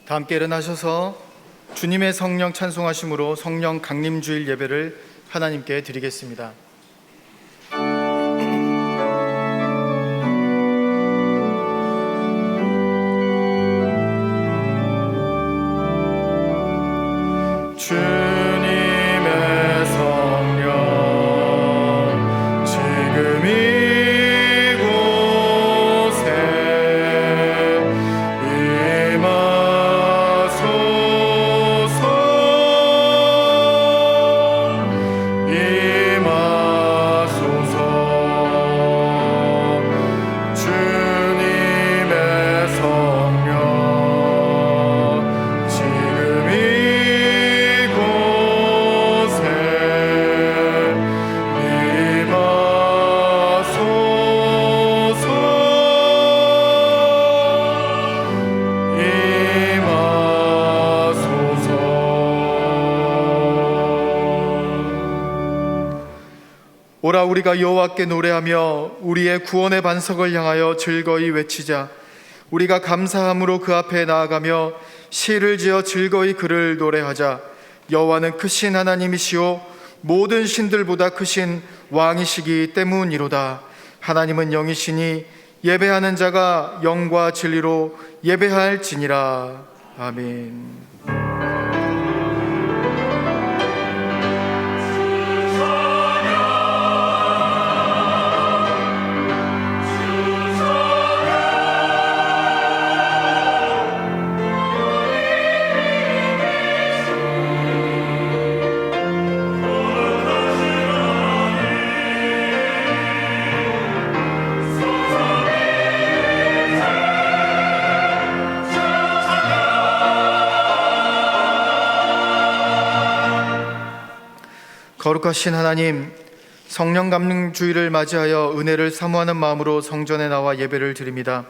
다 함께 일어나셔서 주님의 성령 찬송하심으로 성령 강림주일 예배를 하나님께 드리겠습니다. 주님의 성령 지금 이곳에 임하소서. 주님의 성령 지금 오라, 우리가 여호와께 노래하며 우리의 구원의 반석을 향하여 즐거이 외치자. 우리가 감사함으로 그 앞에 나아가며 시를 지어 즐거이 그를 노래하자. 여호와는 크신 하나님이시오 모든 신들보다 크신 왕이시기 때문이로다. 하나님은 영이시니 예배하는 자가 영과 진리로 예배할지니라. 아멘. 거룩하신 하나님, 성령 감림주일을 맞이하여 은혜를 사모하는 마음으로 성전에 나와 예배를 드립니다.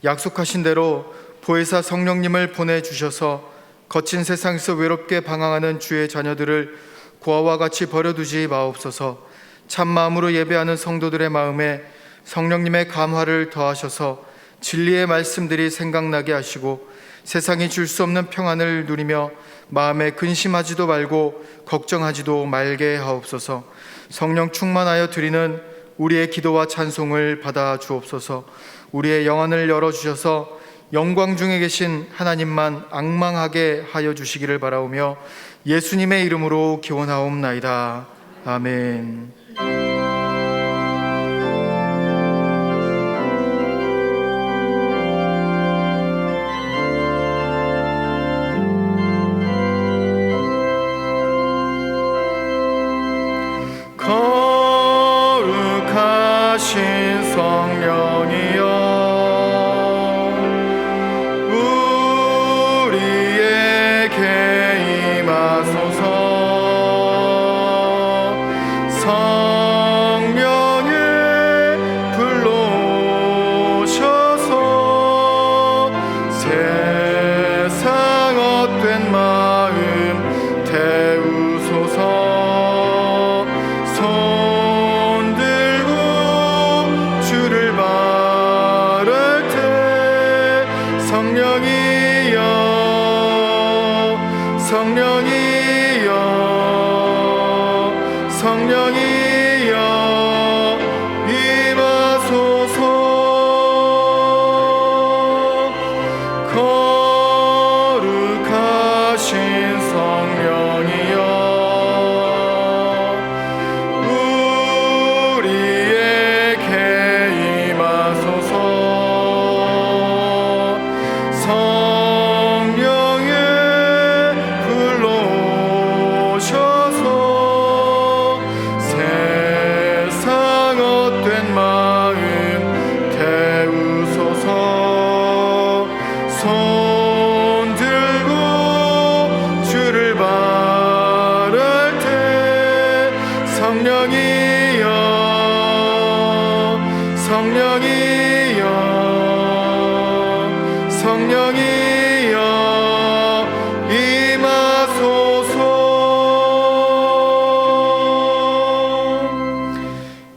약속하신 대로 보혜사 성령님을 보내주셔서 거친 세상에서 외롭게 방황하는 주의 자녀들을 고아와 같이 버려두지 마옵소서. 참마음으로 예배하는 성도들의 마음에 성령님의 감화를 더하셔서 진리의 말씀들이 생각나게 하시고 세상이 줄 수 없는 평안을 누리며 마음에 근심하지도 말고 걱정하지도 말게 하옵소서. 성령 충만하여 드리는 우리의 기도와 찬송을 받아 주옵소서. 우리의 영안을 열어주셔서 영광 중에 계신 하나님만 앙망하게 하여 주시기를 바라오며 예수님의 이름으로 기원하옵나이다. 아멘. 거룩하신 성령이여 우리에게 임하소서. 성령을 불러오셔서 세상 헛된 마음 태우소서. 성령이여 임하소서. 거룩하신 성령이여 우리에게 임하소서. 성령을 불러오셔서 마음 태우소서. 손 들고 주를 바랄 때 성령이여 성령이여 성령이여 임하소서.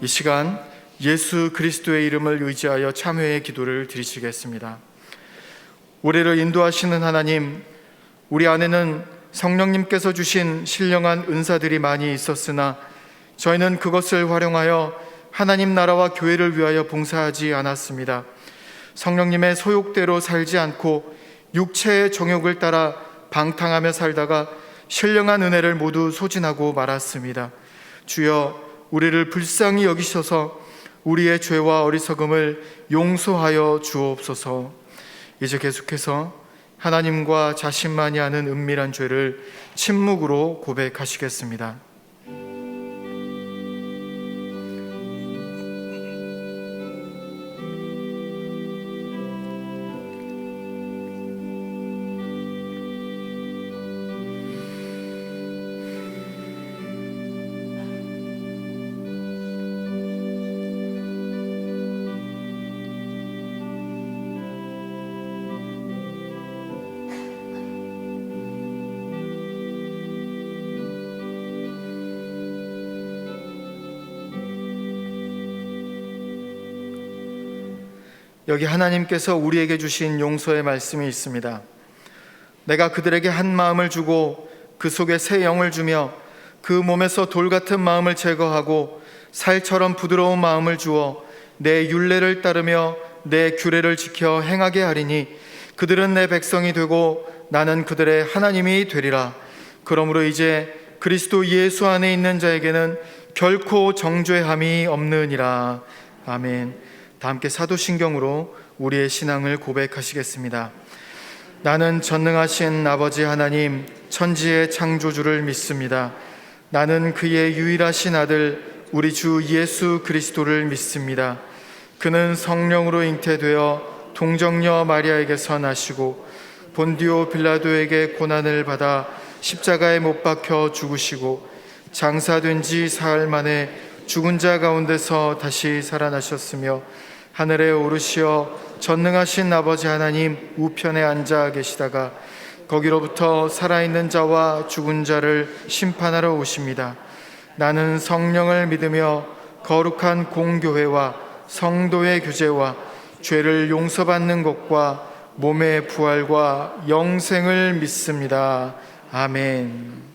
이 시간 예수 그리스도의 이름을 의지하여 참회의 기도를 드리시겠습니다. 우리를 인도하시는 하나님, 우리 안에는 성령님께서 주신 신령한 은사들이 많이 있었으나 저희는 그것을 활용하여 하나님 나라와 교회를 위하여 봉사하지 않았습니다. 성령님의 소욕대로 살지 않고 육체의 정욕을 따라 방탕하며 살다가 신령한 은혜를 모두 소진하고 말았습니다. 주여, 우리를 불쌍히 여기셔서 우리의 죄와 어리석음을 용서하여 주옵소서. 이제 계속해서 하나님과 자신만이 아는 은밀한 죄를 침묵으로 고백하시겠습니다. 여기 하나님께서 우리에게 주신 용서의 말씀이 있습니다. 내가 그들에게 한 마음을 주고 그 속에 새 영을 주며 그 몸에서 돌 같은 마음을 제거하고 살처럼 부드러운 마음을 주어 내 율례를 따르며 내 규례를 지켜 행하게 하리니 그들은 내 백성이 되고 나는 그들의 하나님이 되리라. 그러므로 이제 그리스도 예수 안에 있는 자에게는 결코 정죄함이 없느니라. 아멘. 다 함께 사도신경으로 우리의 신앙을 고백하시겠습니다. 나는 전능하신 아버지 하나님, 천지의 창조주를 믿습니다. 나는 그의 유일하신 아들 우리 주 예수 그리스도를 믿습니다. 그는 성령으로 잉태되어 동정녀 마리아에게서 나시고 본디오 빌라도에게 고난을 받아 십자가에 못 박혀 죽으시고 장사된 지 사흘 만에 죽은 자 가운데서 다시 살아나셨으며 하늘에 오르시어 전능하신 아버지 하나님 우편에 앉아 계시다가 거기로부터 살아있는 자와 죽은 자를 심판하러 오십니다. 나는 성령을 믿으며 거룩한 공교회와 성도의 교제와 죄를 용서받는 것과 몸의 부활과 영생을 믿습니다. 아멘.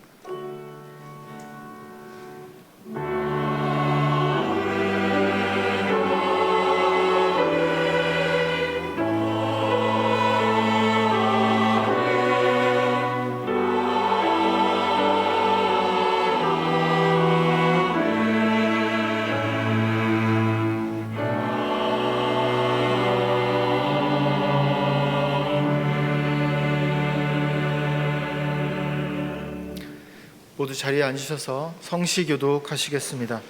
모두 자리에 앉으셔서 성시교독 하시겠습니다.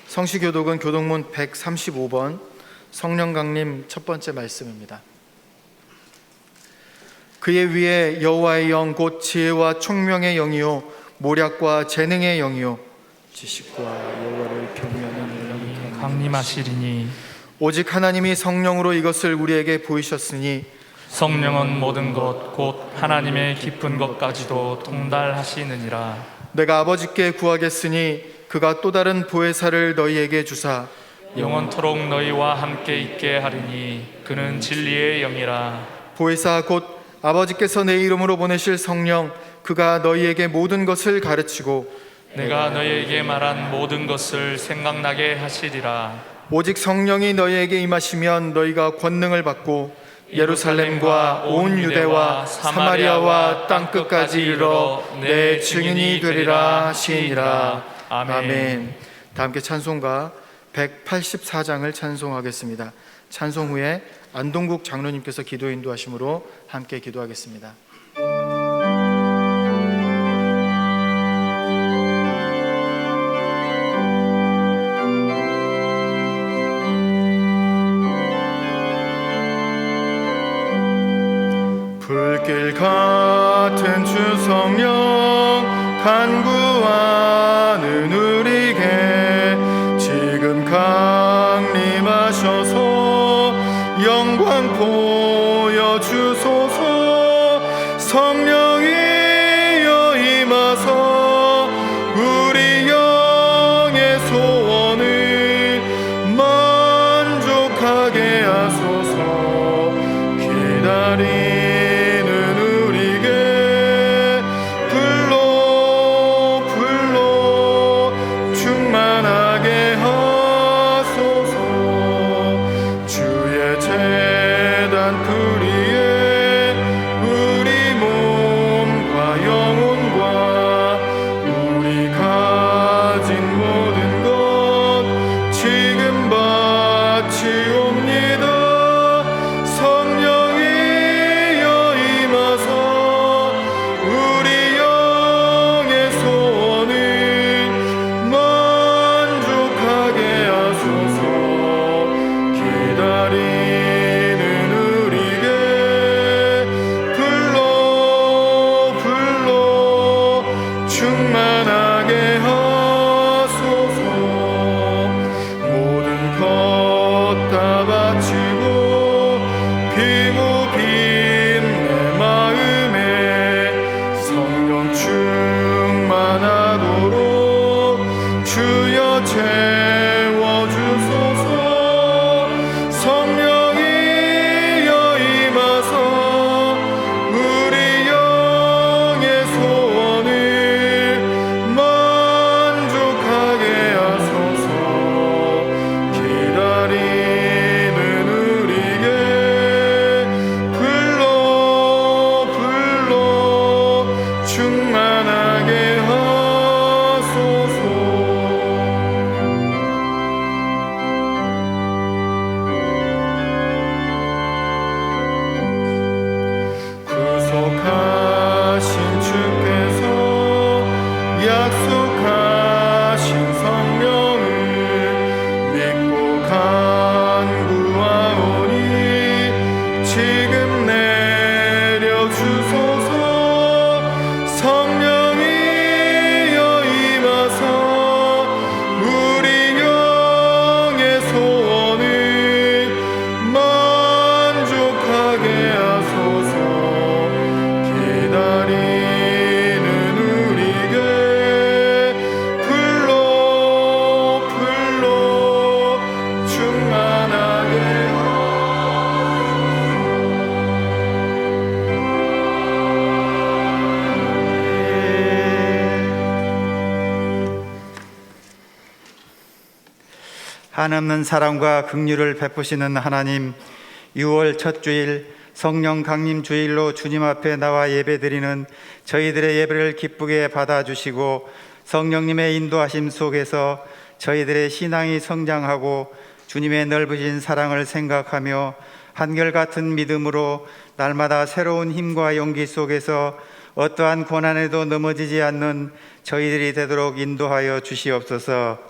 성시교독은 교독문 135번 성령강림 첫 번째 말씀입니다. 그의 위에 여호와의 영 곧 지혜와 총명의 영이요 모략과 재능의 영이요 지식과 여호와를 경외하는 영이 강림하시리니 오직 하나님이 성령으로 이것을 우리에게 보이셨으니 성령은 모든 것 곧 하나님의 깊은 것까지도 통달하시느니라. 내가 아버지께 구하겠으니 그가 또 다른 보혜사를 너희에게 주사 영원토록 너희와 함께 있게 하리니 그는 진리의 영이라. 보혜사 곧 아버지께서 내 이름으로 보내실 성령 그가 너희에게 모든 것을 가르치고 내가 너희에게 말한 모든 것을 생각나게 하시리라. 오직 성령이 너희에게 임하시면 너희가 권능을 받고 예루살렘과 온 유대와 사마리아와 땅끝까지 이르러 내 증인이 되리라 하시니라. 아멘. 다 함께 찬송가 184장을 찬송하겠습니다. 찬송 후에 안동국 장로님께서 기도 인도하심으로 함께 기도하겠습니다. 불길 같은 주 성령 간구하는 우리에게 지금 강림하셔서 영광 보여주소서. 성령이여 임하사 우리 영의 소원을 만족하게 하소서. 기다리 한없는 사랑과 긍휼을 베푸시는 하나님, 6월 첫 주일 성령 강림 주일로 주님 앞에 나와 예배드리는 저희들의 예배를 기쁘게 받아주시고 성령님의 인도하심 속에서 저희들의 신앙이 성장하고 주님의 넓으신 사랑을 생각하며 한결같은 믿음으로 날마다 새로운 힘과 용기 속에서 어떠한 고난에도 넘어지지 않는 저희들이 되도록 인도하여 주시옵소서.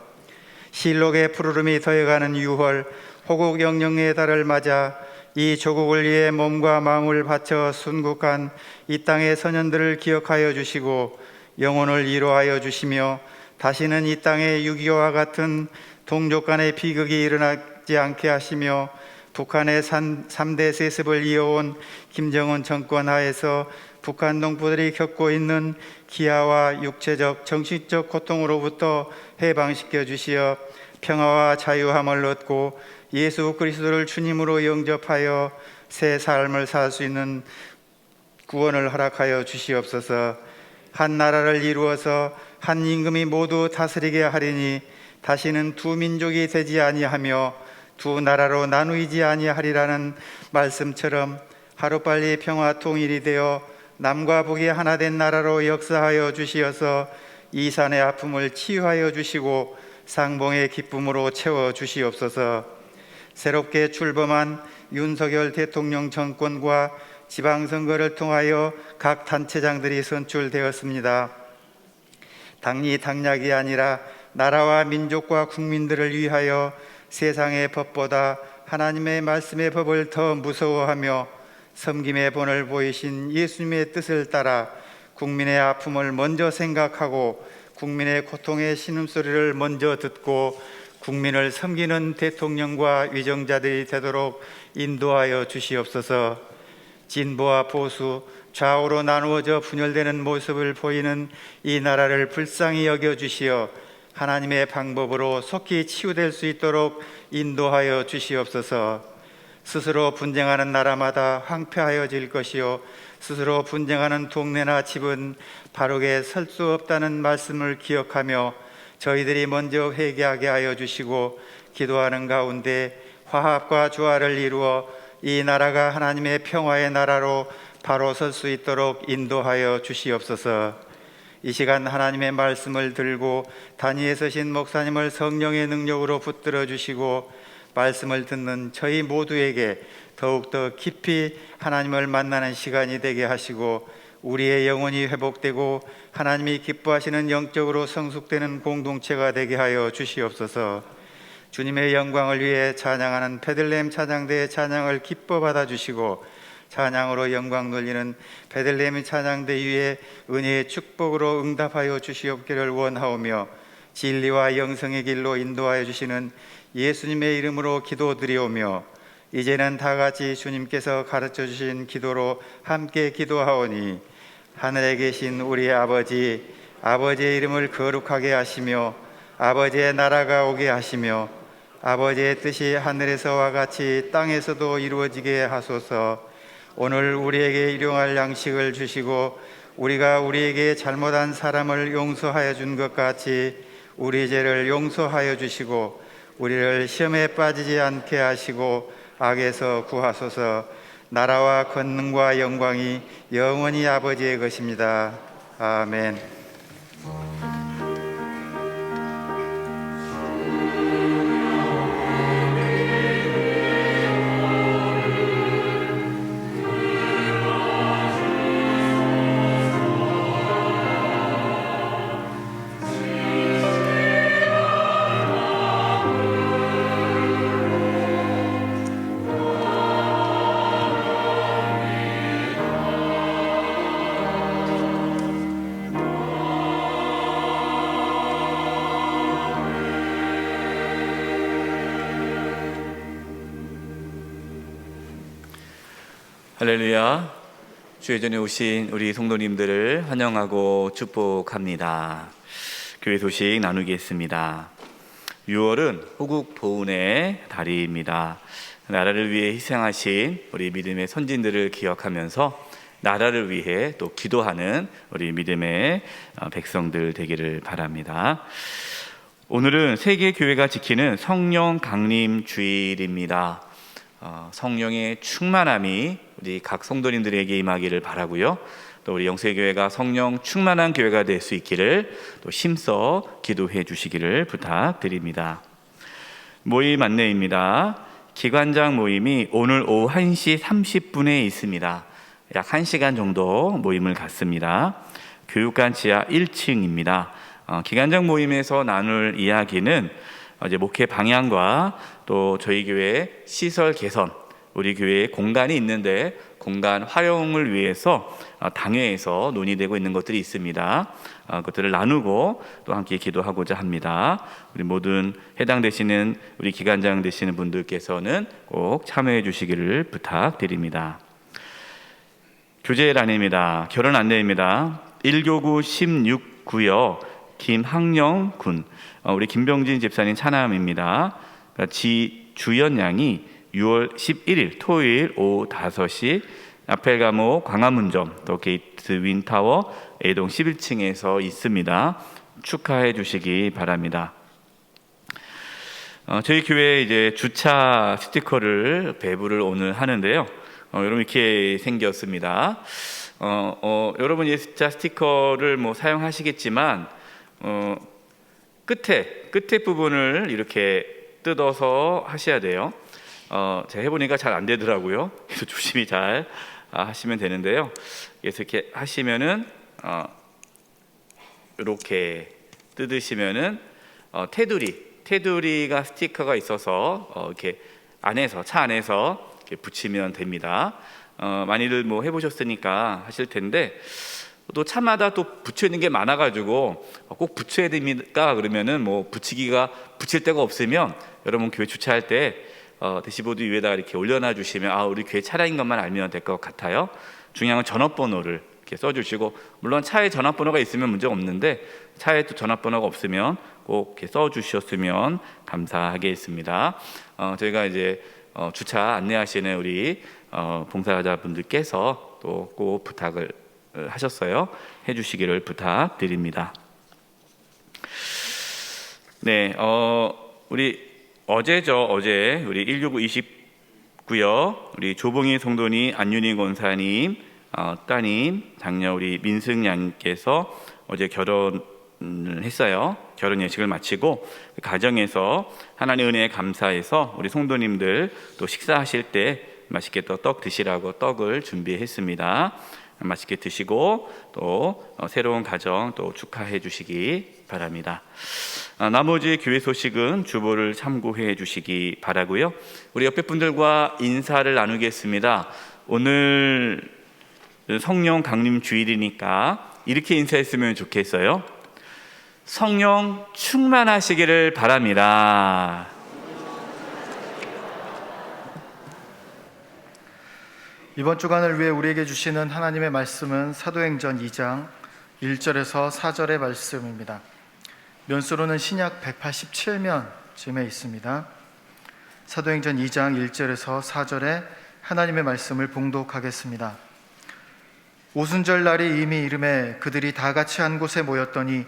실록의 푸르름이 더해가는 6월 호국 영령의 달을 맞아 이 조국을 위해 몸과 마음을 바쳐 순국한 이 땅의 선현들을 기억하여 주시고 영혼을 위로하여 주시며 다시는 이 땅에 6.25와 같은 동족 간의 비극이 일어나지 않게 하시며 북한의 3대 세습을 이어온 김정은 정권 하에서 북한 농부들이 겪고 있는 기아와 육체적, 정신적 고통으로부터 해방시켜 주시어 평화와 자유함을 얻고 예수 그리스도를 주님으로 영접하여 새 삶을 살 수 있는 구원을 허락하여 주시옵소서. 한 나라를 이루어서 한 임금이 모두 다스리게 하리니 다시는 두 민족이 되지 아니하며 두 나라로 나누이지 아니하리라는 말씀처럼 하루빨리 평화 통일이 되어 남과 북이 하나 된 나라로 역사하여 주시어서 이산의 아픔을 치유하여 주시고 상봉의 기쁨으로 채워 주시옵소서. 새롭게 출범한 윤석열 대통령 정권과 지방선거를 통하여 각 단체장들이 선출되었습니다. 당리 당략이 아니라 나라와 민족과 국민들을 위하여 세상의 법보다 하나님의 말씀의 법을 더 무서워하며 섬김의 본을 보이신 예수님의 뜻을 따라 국민의 아픔을 먼저 생각하고 국민의 고통의 신음소리를 먼저 듣고 국민을 섬기는 대통령과 위정자들이 되도록 인도하여 주시옵소서. 진보와 보수, 좌우로 나누어져 분열되는 모습을 보이는 이 나라를 불쌍히 여겨주시어 하나님의 방법으로 속히 치유될 수 있도록 인도하여 주시옵소서. 스스로 분쟁하는 나라마다 황폐하여질 것이요 스스로 분쟁하는 동네나 집은 바르게 설 수 없다는 말씀을 기억하며 저희들이 먼저 회개하게 하여 주시고 기도하는 가운데 화합과 조화를 이루어 이 나라가 하나님의 평화의 나라로 바로 설 수 있도록 인도하여 주시옵소서. 이 시간 하나님의 말씀을 들고 단위에 서신 목사님을 성령의 능력으로 붙들어 주시고 말씀을 듣는 저희 모두에게 더욱더 깊이 하나님을 만나는 시간이 되게 하시고 우리의 영혼이 회복되고 하나님이 기뻐하시는 영적으로 성숙되는 공동체가 되게 하여 주시옵소서. 주님의 영광을 위해 찬양하는 베들레헴 찬양대의 찬양을 기뻐 받아주시고 찬양으로 영광 돌리는 베들레헴 찬양대 위에 은혜의 축복으로 응답하여 주시옵기를 원하오며 진리와 영성의 길로 인도하여 주시는 예수님의 이름으로 기도드리오며 이제는 다 같이 주님께서 가르쳐 주신 기도로 함께 기도하오니 하늘에 계신 우리 아버지, 아버지의 이름을 거룩하게 하시며 아버지의 나라가 오게 하시며 아버지의 뜻이 하늘에서와 같이 땅에서도 이루어지게 하소서. 오늘 우리에게 일용할 양식을 주시고 우리가 우리에게 잘못한 사람을 용서하여 준 것 같이 우리 죄를 용서하여 주시고 우리를 시험에 빠지지 않게 하시고 악에서 구하소서. 나라와 권능과 영광이 영원히 아버지의 것입니다. 아멘. 할렐루야. 주의 전에 오신 우리 성도님들을 환영하고 축복합니다. 교회 소식 나누겠습니다. 6월은 호국 보훈의 달입니다. 나라를 위해 희생하신 우리 믿음의 선진들을 기억하면서 나라를 위해 또 기도하는 우리 믿음의 백성들 되기를 바랍니다. 오늘은 세계 교회가 지키는 성령 강림 주일입니다. 성령의 충만함이 우리 각 성도님들에게 임하기를 바라고요. 또 우리 영세교회가 성령 충만한 교회가 될 수 있기를 또 힘써 기도해 주시기를 부탁드립니다. 모임 안내입니다. 기관장 모임이 오늘 오후 1시 30분에 있습니다. 약 1시간 정도 모임을 갖습니다. 교육관 지하 1층입니다. 기관장 모임에서 나눌 이야기는 이제 목회 방향과 또 저희 교회 시설 개선, 우리 교회에 공간이 있는데 공간 활용을 위해서 당회에서 논의되고 있는 것들이 있습니다. 그것들을 나누고 또 함께 기도하고자 합니다. 우리 모든 해당되시는 우리 기관장 되시는 분들께서는 꼭 참여해 주시기를 부탁드립니다. 교제란입니다. 결혼 안내입니다. 1교구 16구역 김학령 군, 우리 김병진 집사님 차남입니다. 지주연 양이 6월 11일 토요일 오후 5시 아펠가모 광화문점 또 게이트 윈타워 A동 11층에서 있습니다. 축하해 주시기 바랍니다. 저희 교회에 이제 주차 스티커를 배부를 오늘 하는데요. 여러분 이렇게 생겼습니다. 여러분 이 주차 스티커를 뭐 사용하시겠지만 끝에 부분을 이렇게 뜯어서 하셔야 돼요. 제가 해보니까 잘 안 되더라고요. 그래서 조심히 잘 하시면 되는데요. 그래서 이렇게 하시면은 이렇게 뜯으시면은 테두리가 스티커가 있어서 이렇게 안에서 차 안에서 이렇게 붙이면 됩니다. 많이들 뭐 해보셨으니까 하실 텐데 또 차마다 또 붙여 있는 게 많아가지고 꼭 붙여야 됩니까? 그러면은 뭐 붙일 데가 없으면 여러분 교회 주차할 때 대시보드 위에다가 이렇게 올려놔 주시면 우리 교회 차량인 것만 알면 될 것 같아요. 중요한 건 전화번호를 이렇게 써주시고, 물론 차에 전화번호가 있으면 문제가 없는데 차에 또 전화번호가 없으면 꼭 이렇게 써주셨으면 감사하겠습니다. 저희가 이제 주차 안내하시는 우리 봉사자분들께서 또 꼭 부탁을 하셨어요. 해주시기를 부탁드립니다. 네, 어제 우리 1교구 29역 우리 조봉희 성도님, 안윤희 권사님, 따님, 장녀 우리 민승 양께서 어제 결혼을 했어요. 결혼 예식을 마치고 그 가정에서 하나님의 은혜에 감사해서 우리 성도님들 또 식사하실 때 맛있게 또 떡 드시라고 떡을 준비했습니다. 맛있게 드시고 또 새로운 가정 또 축하해 주시기 바랍니다. 나머지 교회 소식은 주보를 참고해 주시기 바라고요. 우리 옆에 분들과 인사를 나누겠습니다. 오늘 성령 강림 주일이니까 이렇게 인사했으면 좋겠어요. 성령 충만하시기를 바랍니다. 이번 주간을 위해 우리에게 주시는 하나님의 말씀은 사도행전 2장 1절에서 4절의 말씀입니다. 면수로는 신약 187면쯤에 있습니다. 사도행전 2장 1절에서 4절에 하나님의 말씀을 봉독하겠습니다. 오순절 날이 이미 이름에 그들이 다 같이 한 곳에 모였더니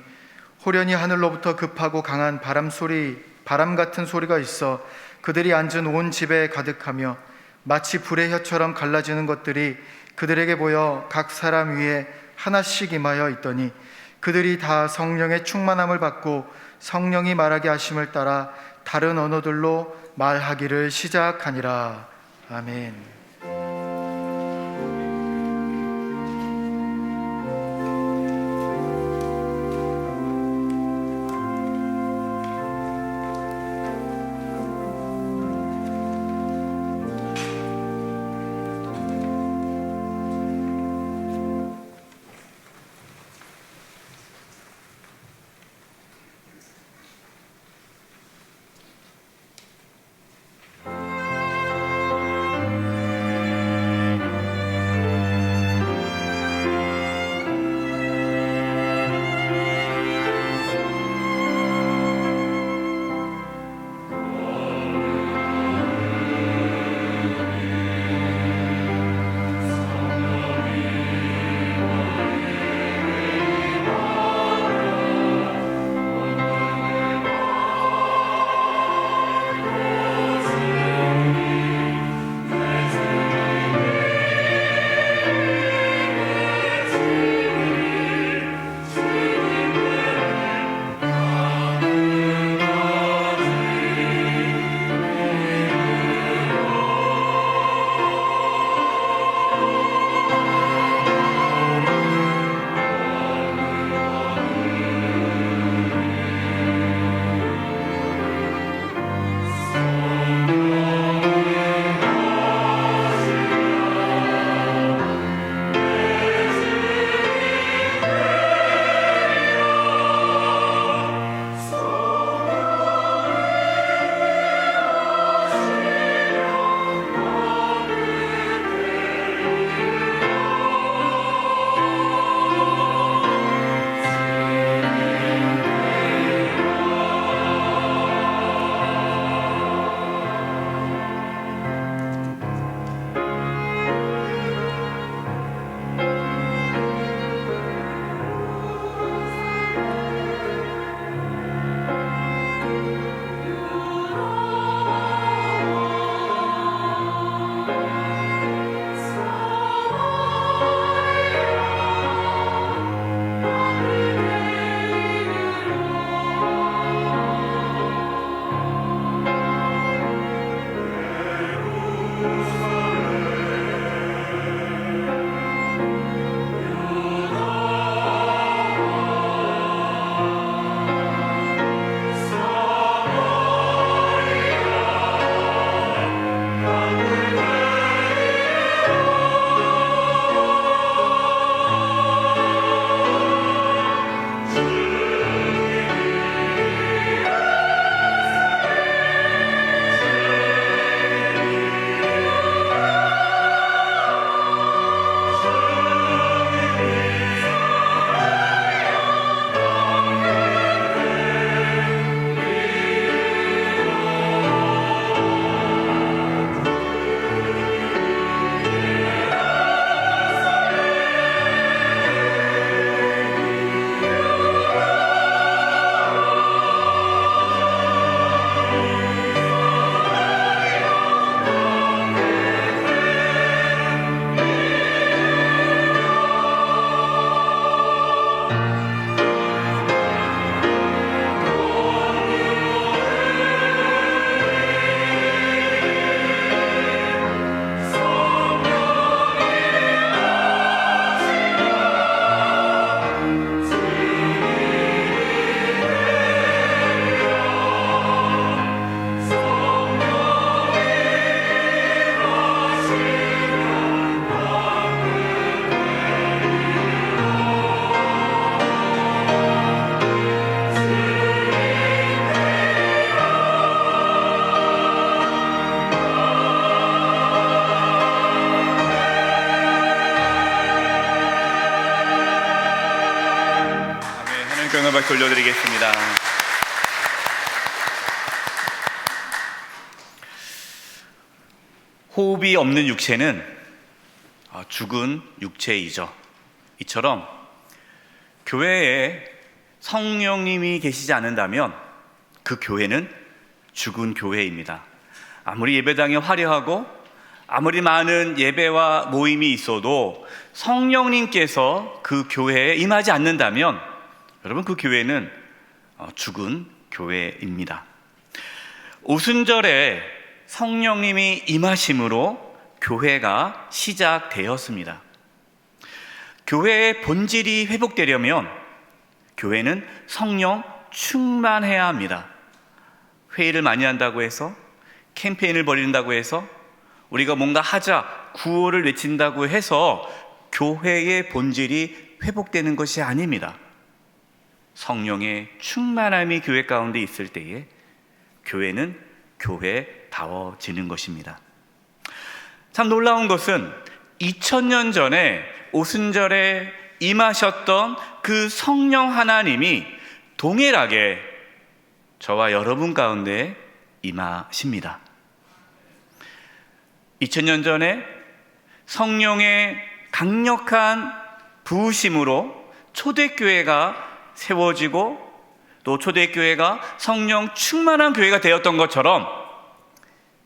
호련히 하늘로부터 급하고 강한 바람 같은 소리가 있어 그들이 앉은 온 집에 가득하며 마치 불의 혀처럼 갈라지는 것들이 그들에게 보여 각 사람 위에 하나씩 임하여 있더니 그들이 다 성령의 충만함을 받고 성령이 말하게 하심을 따라 다른 언어들로 말하기를 시작하니라. 아멘. 함께 영광을 돌려드리겠습니다. 호흡이 없는 육체는 죽은 육체이죠. 이처럼 교회에 성령님이 계시지 않는다면 그 교회는 죽은 교회입니다. 아무리 예배당이 화려하고 아무리 많은 예배와 모임이 있어도 성령님께서 그 교회에 임하지 않는다면 여러분 그 교회는 죽은 교회입니다. 오순절에 성령님이 임하심으로 교회가 시작되었습니다. 교회의 본질이 회복되려면 교회는 성령 충만해야 합니다. 회의를 많이 한다고 해서, 캠페인을 벌인다고 해서, 우리가 뭔가 하자, 구호를 외친다고 해서 교회의 본질이 회복되는 것이 아닙니다. 성령의 충만함이 교회 가운데 있을 때에 교회는 교회다워지는 것입니다. 참 놀라운 것은 2000년 전에 오순절에 임하셨던 그 성령 하나님이 동일하게 저와 여러분 가운데 임하십니다. 2000년 전에 성령의 강력한 부으심으로 초대교회가 세워지고 또 초대교회가 성령 충만한 교회가 되었던 것처럼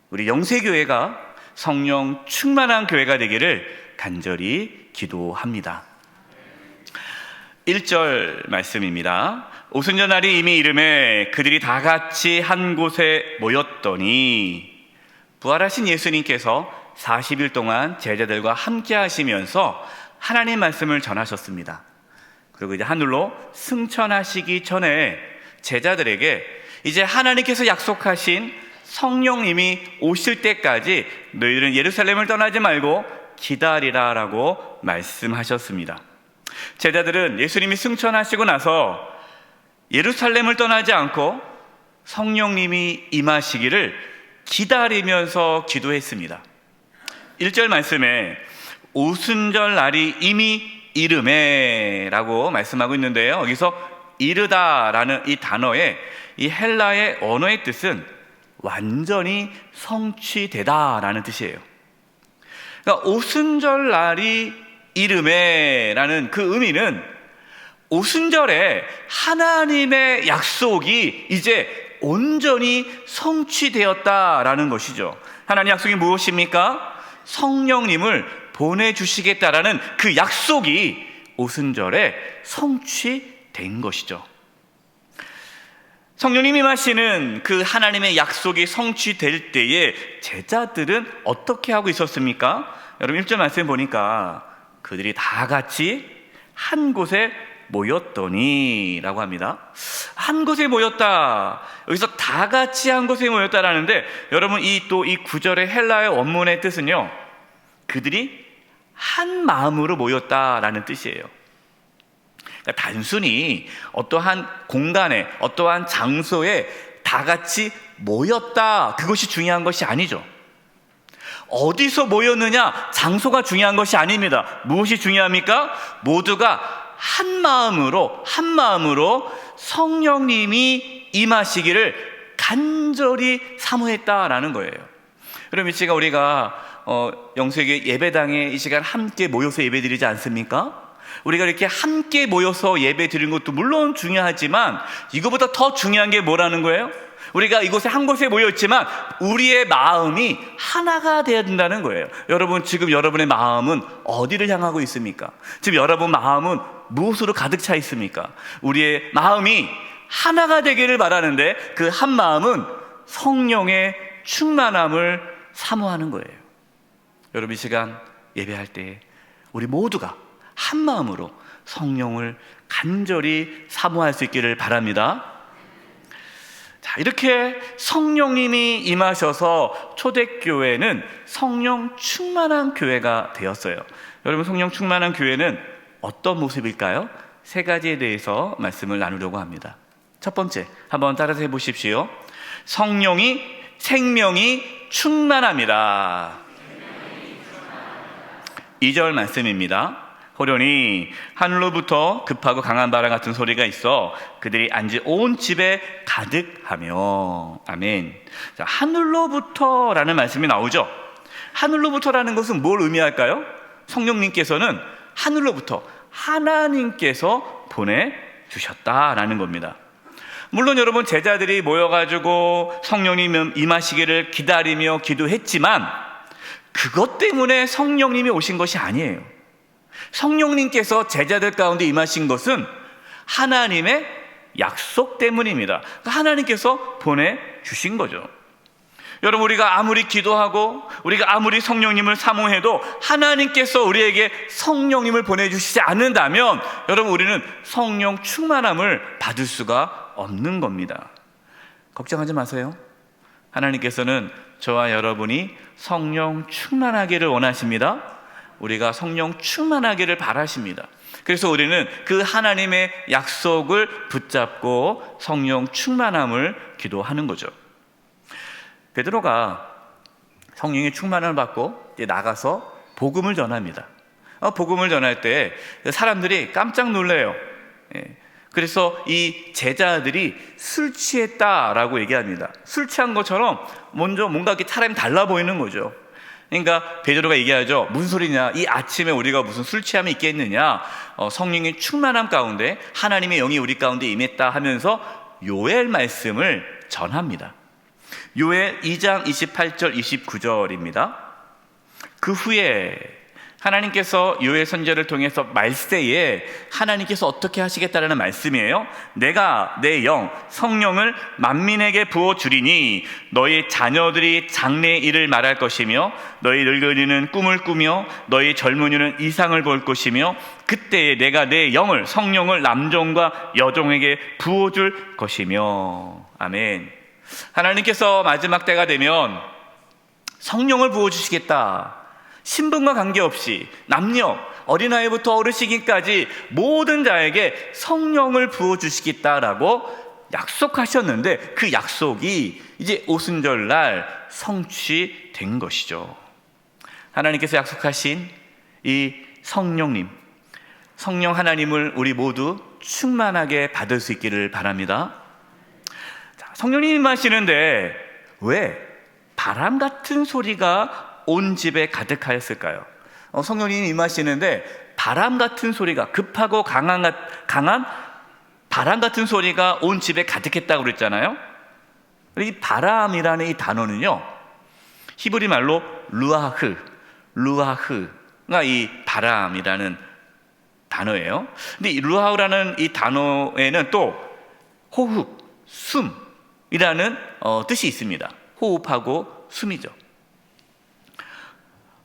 우리 영세교회가 성령 충만한 교회가 되기를 간절히 기도합니다. 1절 말씀입니다. 오순절 날이 이미 이름에 그들이 다 같이 한 곳에 모였더니 부활하신 예수님께서 40일 동안 제자들과 함께 하시면서 하나님 말씀을 전하셨습니다. 그리고 이제 하늘로 승천하시기 전에 제자들에게 이제 하나님께서 약속하신 성령님이 오실 때까지 너희들은 예루살렘을 떠나지 말고 기다리라 라고 말씀하셨습니다. 제자들은 예수님이 승천하시고 나서 예루살렘을 떠나지 않고 성령님이 임하시기를 기다리면서 기도했습니다. 1절 말씀에 오순절 날이 이미 이름에 라고 말씀하고 있는데요, 여기서 이르다 라는 이 단어의 이 헬라의 언어의 뜻은 완전히 성취되다 라는 뜻이에요. 그러니까 오순절 날이 이름에 라는 그 의미는 오순절에 하나님의 약속이 이제 온전히 성취되었다라는 것이죠. 하나님의 약속이 무엇입니까? 성령님을 보내주시겠다라는 그 약속이 오순절에 성취된 것이죠. 성령님이 임하시는 그 하나님의 약속이 성취될 때에 제자들은 어떻게 하고 있었습니까? 여러분 1절 말씀 보니까 그들이 다 같이 한 곳에 모였더니 라고 합니다. 한 곳에 모였다. 여기서 다 같이 한 곳에 모였다라는데 여러분 이 9절의 헬라의 원문의 뜻은요, 그들이 한 마음으로 모였다라는 뜻이에요. 그러니까 단순히 어떠한 공간에 어떠한 장소에 다 같이 모였다, 그것이 중요한 것이 아니죠. 어디서 모였느냐, 장소가 중요한 것이 아닙니다. 무엇이 중요합니까? 모두가 한 마음으로 성령님이 임하시기를 간절히 사모했다라는 거예요. 여러분 이 시간 우리가 영세교회 예배당에 이 시간 함께 모여서 예배드리지 않습니까? 우리가 이렇게 함께 모여서 예배 드리는 것도 물론 중요하지만 이거보다 더 중요한 게 뭐라는 거예요? 우리가 이곳에 한 곳에 모였지만 우리의 마음이 하나가 되어야 된다는 거예요. 여러분 지금 여러분의 마음은 어디를 향하고 있습니까? 지금 여러분 마음은 무엇으로 가득 차 있습니까? 우리의 마음이 하나가 되기를 바라는데 그 한 마음은 성령의 충만함을 사모하는 거예요. 여러분 이 시간 예배할 때 우리 모두가 한 마음으로 성령을 간절히 사모할 수 있기를 바랍니다. 자, 이렇게 성령님이 임하셔서 초대교회는 성령 충만한 교회가 되었어요. 여러분 성령 충만한 교회는 어떤 모습일까요? 세 가지에 대해서 말씀을 나누려고 합니다. 첫 번째, 한번 따라서 해보십시오. 생명이 충만합니다. 2절 말씀입니다. 호련히 하늘로부터 급하고 강한 바람 같은 소리가 있어 그들이 앉은 온 집에 가득하며. 아멘. 자, 하늘로부터라는 말씀이 나오죠. 하늘로부터라는 것은 뭘 의미할까요? 성령님께서는 하늘로부터 하나님께서 보내주셨다라는 겁니다. 물론 여러분, 제자들이 모여가지고 성령님 임하시기를 기다리며 기도했지만 그것 때문에 성령님이 오신 것이 아니에요. 성령님께서 제자들 가운데 임하신 것은 하나님의 약속 때문입니다. 하나님께서 보내주신 거죠. 여러분, 우리가 아무리 기도하고 우리가 아무리 성령님을 사모해도 하나님께서 우리에게 성령님을 보내주시지 않는다면 여러분, 우리는 성령 충만함을 받을 수가 없는 겁니다. 걱정하지 마세요. 하나님께서는 저와 여러분이 성령 충만하기를 원하십니다. 우리가 성령 충만하기를 바라십니다. 그래서 우리는 그 하나님의 약속을 붙잡고 성령 충만함을 기도하는 거죠. 베드로가 성령의 충만함을 받고 이제 나가서 복음을 전합니다. 복음을 전할 때 사람들이 깜짝 놀래요. 그래서 이 제자들이 술 취했다라고 얘기합니다. 술 취한 것처럼 먼저 뭔가 이렇게 사람이 달라 보이는 거죠. 그러니까 베드로가 얘기하죠. 무슨 소리냐? 이 아침에 우리가 무슨 술 취함이 있겠느냐? 성령의 충만함 가운데 하나님의 영이 우리 가운데 임했다 하면서 요엘 말씀을 전합니다. 요엘 2장 28절 29절입니다. 그 후에 하나님께서 요엘 선지자를 통해서 말세에 하나님께서 어떻게 하시겠다라는 말씀이에요. 내가 내 영 성령을 만민에게 부어주리니 너희 자녀들이 장래의 일을 말할 것이며 너희 늙은이는 꿈을 꾸며 너희 젊은이는 이상을 볼 것이며 그때에 내가 내 영을 성령을 남종과 여종에게 부어줄 것이며. 아멘. 하나님께서 마지막 때가 되면 성령을 부어주시겠다. 신분과 관계없이 남녀, 어린아이부터 어르신까지 모든 자에게 성령을 부어주시겠다라고 약속하셨는데 그 약속이 이제 오순절날 성취된 것이죠. 하나님께서 약속하신 이 성령님, 성령 하나님을 우리 모두 충만하게 받을 수 있기를 바랍니다. 자, 성령님이 임하시는데 왜 바람 같은 소리가 온 집에 가득하였을까요? 성령님이 임하시는데 바람 같은 소리가, 급하고 강한 바람 같은 소리가 온 집에 가득했다고 그랬잖아요. 이 바람이라는 이 단어는요, 히브리 말로 루아흐가 이 바람이라는 단어예요. 근데 이 루아흐라는 이 단어에는 또 호흡, 숨이라는 뜻이 있습니다. 호흡하고 숨이죠.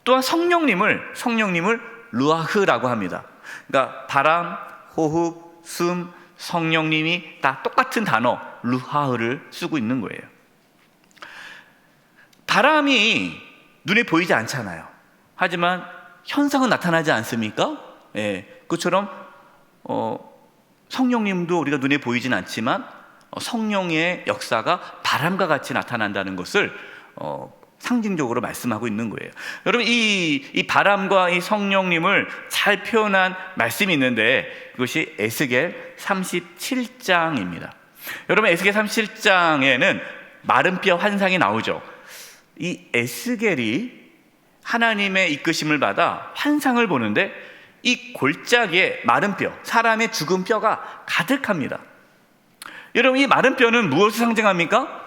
또한 성령님을 루아흐라고 합니다. 그러니까 바람, 호흡, 숨, 성령님이 다 똑같은 단어 루아흐를 쓰고 있는 거예요. 바람이 눈에 보이지 않잖아요. 하지만 현상은 나타나지 않습니까? 그것처럼 성령님도 우리가 눈에 보이진 않지만 성령의 역사가 바람과 같이 나타난다는 것을 상징적으로 말씀하고 있는 거예요. 여러분, 이 바람과 이 성령님을 잘 표현한 말씀이 있는데 그것이 에스겔 37장입니다. 여러분, 에스겔 37장에는 마른 뼈 환상이 나오죠. 이 에스겔이 하나님의 이끄심을 받아 환상을 보는데 이 골짜기에 마른 뼈, 사람의 죽은 뼈가 가득합니다. 여러분, 이 마른 뼈는 무엇을 상징합니까?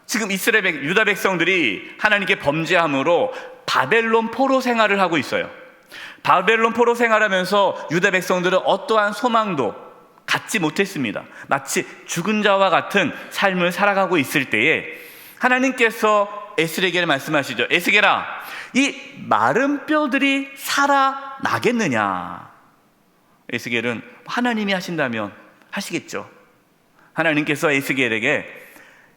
지금 이스라엘 유다 백성들이 하나님께 범죄함으로 바벨론 포로 생활을 하고 있어요. 바벨론 포로 생활하면서 유다 백성들은 어떠한 소망도 갖지 못했습니다. 마치 죽은 자와 같은 삶을 살아가고 있을 때에 하나님께서 에스겔에게 말씀하시죠. 에스겔아, 이 마른 뼈들이 살아나겠느냐? 에스겔은 하나님이 하신다면 하시겠죠. 하나님께서 에스겔에게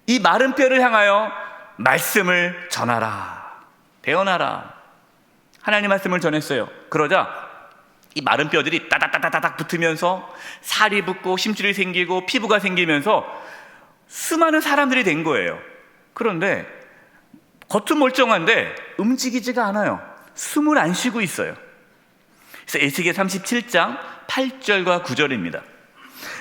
이 마른 뼈를 향하여 말씀을 전하라, 배언하라. 하나님 말씀을 전했어요. 그러자 이 마른 뼈들이 따닥따닥따닥 붙으면서 살이 붙고 심줄이 생기고 피부가 생기면서 수많은 사람들이 된 거예요. 그런데 겉은 멀쩡한데 움직이지가 않아요. 숨을 안 쉬고 있어요. 에스겔 37장 8절과 9절입니다.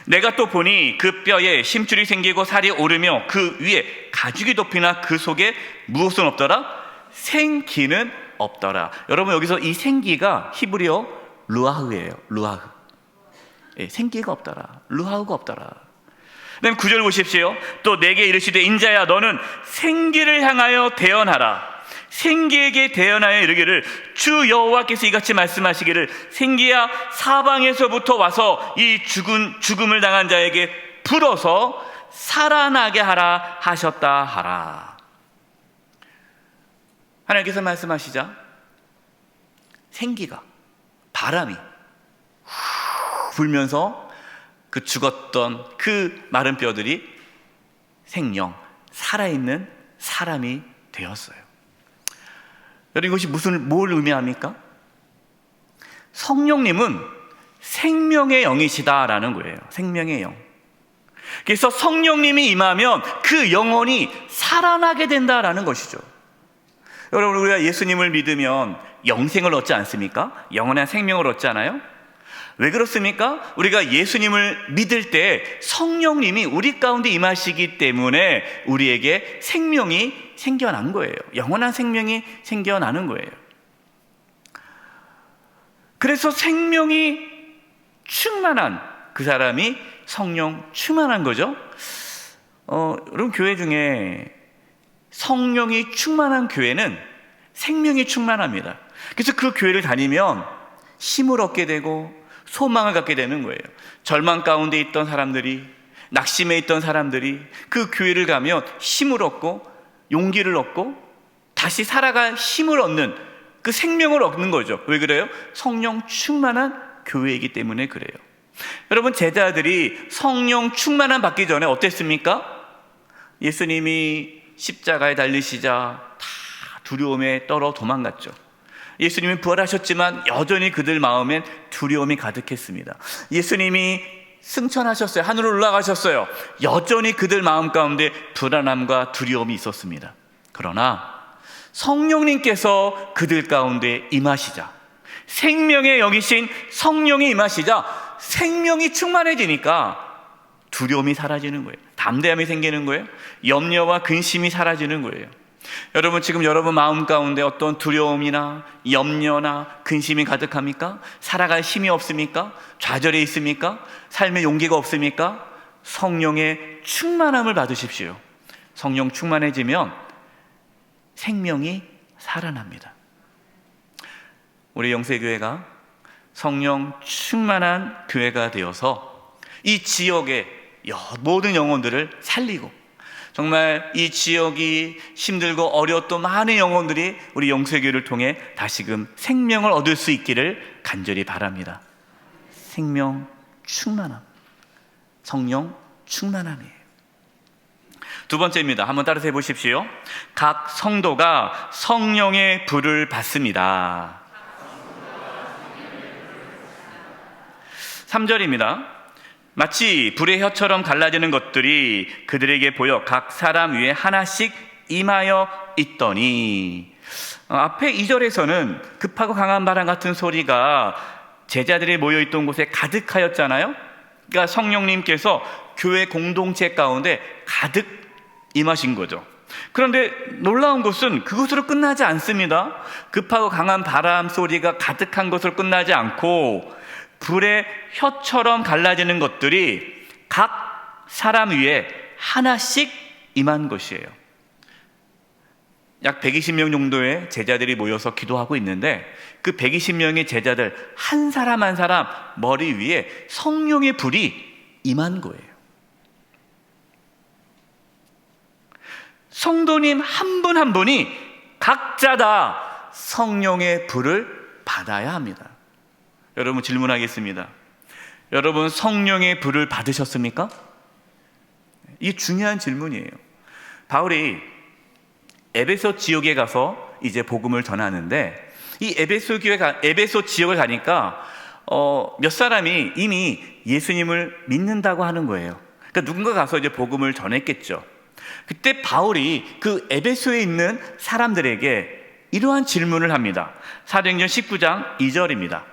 내가 또 보니 그 뼈에 심줄이 생기고 살이 오르며 그 위에 가죽이 덮이나 그 속에 무엇은 없더라? 생기는 없더라. 여러분, 여기서 이 생기가 히브리어 루아흐예요. 루아흐. 예, 생기가 없더라. 루아흐가 없더라. 그다음 9절 보십시오. 또 내게 이르시되 인자야 너는 생기를 향하여 대언하라. 생기에게 대언하여 이르기를 주 여호와께서 이같이 말씀하시기를 생기야 사방에서부터 와서 이 죽음을 당한 자에게 불어서 살아나게 하라 하셨다 하라. 하나님께서 말씀하시자 생기가, 바람이 불면서 그 죽었던 그 마른 뼈들이 생명, 살아있는 사람이 되었어요. 여러분, 이것이 뭘 의미합니까? 성령님은 생명의 영이시다라는 거예요. 생명의 영. 그래서 성령님이 임하면 그 영혼이 살아나게 된다라는 것이죠. 여러분, 우리가 예수님을 믿으면 영생을 얻지 않습니까? 영원한 생명을 얻잖아요. 왜 그렇습니까? 우리가 예수님을 믿을 때 성령님이 우리 가운데 임하시기 때문에 우리에게 생명이 생겨난 거예요. 영원한 생명이 생겨나는 거예요. 그래서 생명이 충만한 그 사람이 성령 충만한 거죠. 여러분, 교회 중에 성령이 충만한 교회는 생명이 충만합니다. 그래서 그 교회를 다니면 힘을 얻게 되고 소망을 갖게 되는 거예요. 절망 가운데 있던 사람들이, 낙심해 있던 사람들이 그 교회를 가면 힘을 얻고 용기를 얻고 다시 살아갈 힘을 얻는, 그 생명을 얻는 거죠. 왜 그래요? 성령 충만한 교회이기 때문에 그래요. 여러분, 제자들이 성령 충만함 받기 전에 어땠습니까? 예수님이 십자가에 달리시자 다 두려움에 떨어 도망갔죠. 예수님이 부활하셨지만 여전히 그들 마음엔 두려움이 가득했습니다. 예수님이 승천하셨어요. 하늘로 올라가셨어요. 여전히 그들 마음 가운데 불안함과 두려움이 있었습니다. 그러나 성령님께서 그들 가운데 임하시자, 생명의 영이신 성령이 임하시자 생명이 충만해지니까 두려움이 사라지는 거예요. 담대함이 생기는 거예요. 염려와 근심이 사라지는 거예요. 여러분, 지금 여러분 마음 가운데 어떤 두려움이나 염려나 근심이 가득합니까? 살아갈 힘이 없습니까? 좌절해 있습니까? 삶의 용기가 없습니까? 성령의 충만함을 받으십시오. 성령 충만해지면 생명이 살아납니다. 우리 영세교회가 성령 충만한 교회가 되어서 이 지역의 모든 영혼들을 살리고, 정말 이 지역이 힘들고 어려웠던 많은 영혼들이 우리 영세교회를 통해 다시금 생명을 얻을 수 있기를 간절히 바랍니다. 생명 충만함, 성령 충만함이에요. 두 번째입니다. 한번 따라서 해보십시오. 각 성도가 성령의 불을 받습니다. 3절입니다. 마치 불의 혀처럼 갈라지는 것들이 그들에게 보여 각 사람 위에 하나씩 임하여 있더니, 앞에 2절에서는 급하고 강한 바람 같은 소리가 제자들이 모여있던 곳에 가득하였잖아요. 그러니까 성령님께서 교회 공동체 가운데 가득 임하신 거죠. 그런데 놀라운 것은 그것으로 끝나지 않습니다. 급하고 강한 바람 소리가 가득한 것으로 끝나지 않고 불의 혀처럼 갈라지는 것들이 각 사람 위에 하나씩 임한 것이에요. 약 120명 정도의 제자들이 모여서 기도하고 있는데 그 120명의 제자들 한 사람 한 사람 머리 위에 성령의 불이 임한 거예요. 성도님 한 분 한 분이 각자 다 성령의 불을 받아야 합니다. 여러분, 질문하겠습니다. 여러분, 성령의 불을 받으셨습니까? 이게 중요한 질문이에요. 바울이 에베소 지역에 가서 이제 복음을 전하는데, 이 에베소 지역을 가니까 몇 사람이 이미 예수님을 믿는다고 하는 거예요. 그러니까 누군가 가서 이제 복음을 전했겠죠. 그때 바울이 그 에베소에 있는 사람들에게 이러한 질문을 합니다. 사도행전 19장 2절입니다.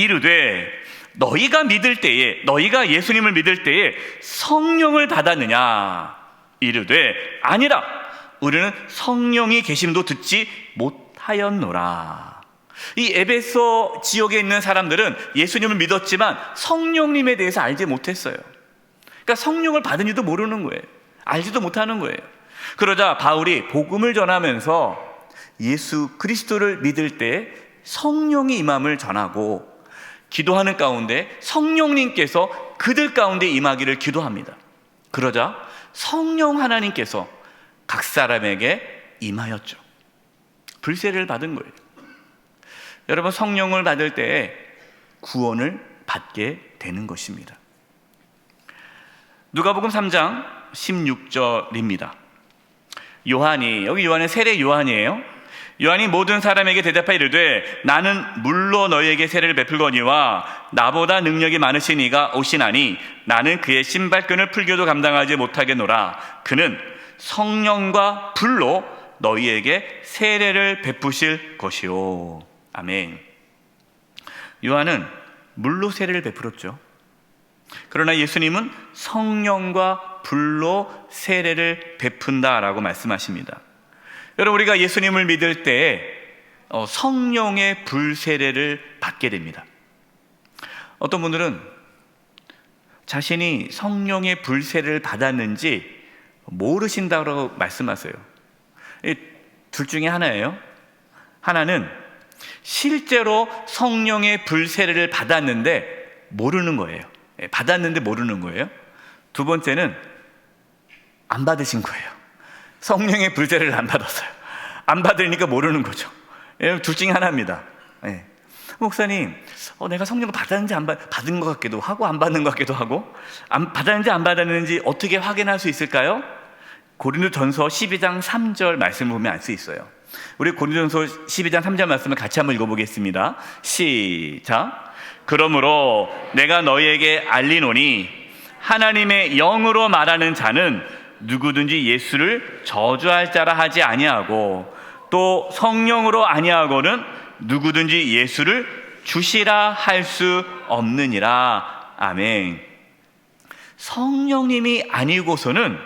이르되 너희가 믿을 때에, 너희가 예수님을 믿을 때에 성령을 받았느냐? 이르되 아니라 우리는 성령이 계심도 듣지 못하였노라. 이 에베소 지역에 있는 사람들은 예수님을 믿었지만 성령님에 대해서 알지 못했어요. 그러니까 성령을 받은지도 모르는 거예요. 알지도 못하는 거예요. 그러자 바울이 복음을 전하면서 예수 그리스도를 믿을 때 성령이 임함을 전하고, 기도하는 가운데 성령님께서 그들 가운데 임하기를 기도합니다. 그러자 성령 하나님께서 각 사람에게 임하였죠. 불세를 받은 거예요. 여러분, 성령을 받을 때 구원을 받게 되는 것입니다. 누가복음 3장 16절입니다. 요한이, 여기 요한은 세례 요한이에요. 요한이 모든 사람에게 대답하여 이르되 나는 물로 너희에게 세례를 베풀거니와 나보다 능력이 많으신 이가 오시나니 나는 그의 신발끈을 풀겨도 감당하지 못하겠노라. 그는 성령과 불로 너희에게 세례를 베푸실 것이요. 아멘. 요한은 물로 세례를 베풀었죠. 그러나 예수님은 성령과 불로 세례를 베푼다라고 말씀하십니다. 여러분, 우리가 예수님을 믿을 때 성령의 불 세례를 받게 됩니다. 어떤 분들은 자신이 성령의 불 세례를 받았는지 모르신다고 말씀하세요. 둘 중에 하나예요. 하나는 실제로 성령의 불 세례를 받았는데 모르는 거예요. 받았는데 모르는 거예요. 두 번째는 안 받으신 거예요. 성령의 불 세례를 안 받았어요. 안 받으니까 모르는 거죠. 둘 중에 하나입니다. 목사님, 내가 성령을 받았는지 안 받은 것 같기도 하고 안 받는 것 같기도 하고, 받았는지 안 받았는지 어떻게 확인할 수 있을까요? 고린도전서 12장 3절 말씀을 보면 알 수 있어요. 우리 고린도전서 12장 3절 말씀을 같이 한번 읽어보겠습니다. 시작. 그러므로 내가 너희에게 알리노니 하나님의 영으로 말하는 자는 누구든지 예수를 저주할 자라 하지 아니하고 또 성령으로 아니하고는 누구든지 예수를 주시라 할 수 없느니라. 아멘. 성령님이 아니고서는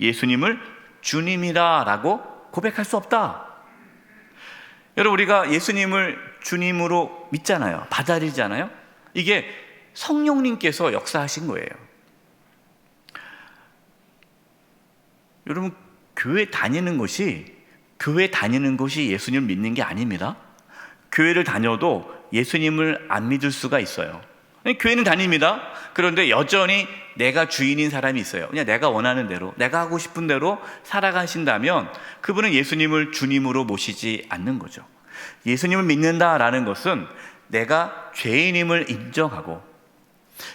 예수님을 주님이라 라고 고백할 수 없다. 여러분, 우리가 예수님을 주님으로 믿잖아요. 받아들이잖아요. 이게 성령님께서 역사하신 거예요. 여러분, 교회 다니는 것이 예수님을 믿는 게 아닙니다. 교회를 다녀도 예수님을 안 믿을 수가 있어요. 교회는 다닙니다. 그런데 여전히 내가 주인인 사람이 있어요. 그냥 내가 원하는 대로, 내가 하고 싶은 대로 살아가신다면 그분은 예수님을 주님으로 모시지 않는 거죠. 예수님을 믿는다라는 것은 내가 죄인임을 인정하고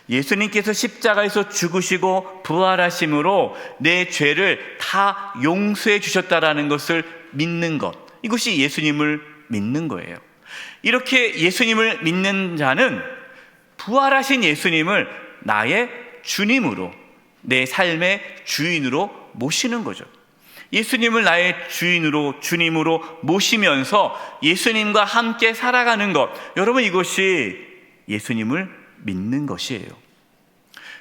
예수님께서 십자가에서 죽으시고 부활하심으로 내 죄를 다 용서해 주셨다라는 것을 믿는 것, 이것이 예수님을 믿는 거예요. 이렇게 예수님을 믿는 자는 부활하신 예수님을 나의 주님으로, 내 삶의 주인으로 모시는 거죠. 예수님을 나의 주인으로, 주님으로 모시면서 예수님과 함께 살아가는 것, 여러분, 이것이 예수님을 믿는 것이에요.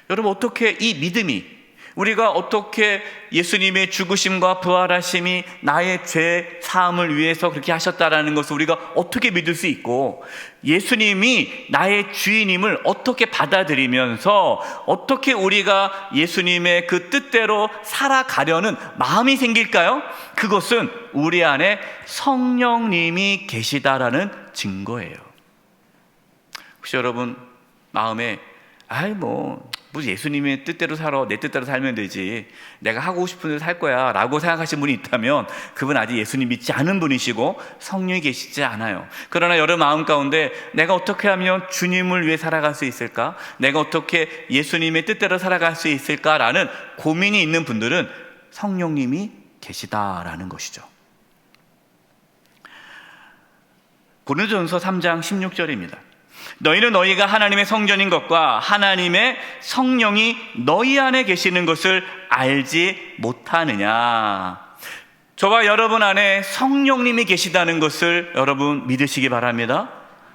여러분, 어떻게 이 믿음이, 우리가 어떻게 예수님의 죽으심과 부활하심이 나의 죄 사함을 위해서 그렇게 하셨다라는 것을 우리가 어떻게 믿을 수 있고, 예수님이 나의 주인임을 어떻게 받아들이면서 어떻게 우리가 예수님의 그 뜻대로 살아가려는 마음이 생길까요? 그것은 우리 안에 성령님이 계시다라는 증거예요. 혹시 여러분 마음에 무슨 예수님의 뜻대로 살아, 내 뜻대로 살면 되지, 내가 하고 싶은 대로 살 거야 라고 생각하시는 분이 있다면 그분 아직 예수님 믿지 않은 분이시고 성령이 계시지 않아요. 그러나 여러분 마음 가운데 내가 어떻게 하면 주님을 위해 살아갈 수 있을까, 내가 어떻게 예수님의 뜻대로 살아갈 수 있을까라는 고민이 있는 분들은 성령님이 계시다라는 것이죠. 고린도전서 3장 16절입니다. 너희는 너희가 하나님의 성전인 것과 하나님의 성령이 너희 안에 계시는 것을 알지 못하느냐. 저와 여러분 안에 성령님이 계시다는 것을 여러분 믿으시기 바랍니다.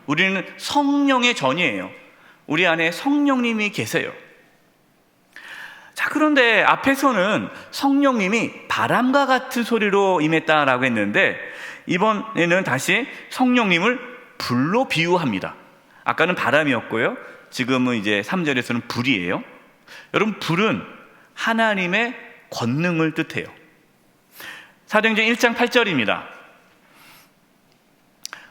우리는 성령의 전이에요. 우리 안에 성령님이 계세요. 자, 그런데 앞에서는 성령님이 바람과 같은 소리로 임했다라고 했는데 이번에는 다시 성령님을 불로 비유합니다. 아까는 바람이었고요. 지금은 이제 3절에서는 불이에요. 여러분, 불은 하나님의 권능을 뜻해요. 사도행전 1장 8절입니다.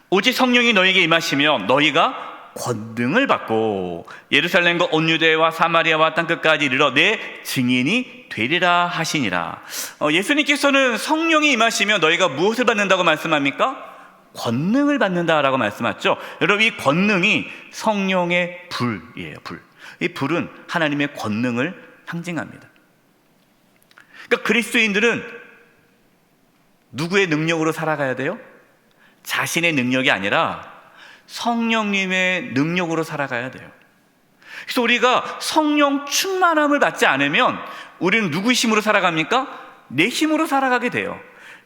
오직 성령이 너에게 임하시면 너희가 권능을 받고 예루살렘과 온 유대와 사마리아와 땅끝까지 이르러 내 증인이 되리라 하시니라. 예수님께서는 성령이 임하시면 너희가 무엇을 받는다고 말씀합니까? 권능을 받는다라고 말씀하셨죠. 여러분, 이 권능이 성령의 불이에요. 불. 이 불은 하나님의 권능을 상징합니다. 그러니까 그리스도인들은 누구의 능력으로 살아가야 돼요? 자신의 능력이 아니라 성령님의 능력으로 살아가야 돼요. 그래서 우리가 성령 충만함을 받지 않으면 우리는 누구의 힘으로 살아갑니까? 내 힘으로 살아가게 돼요.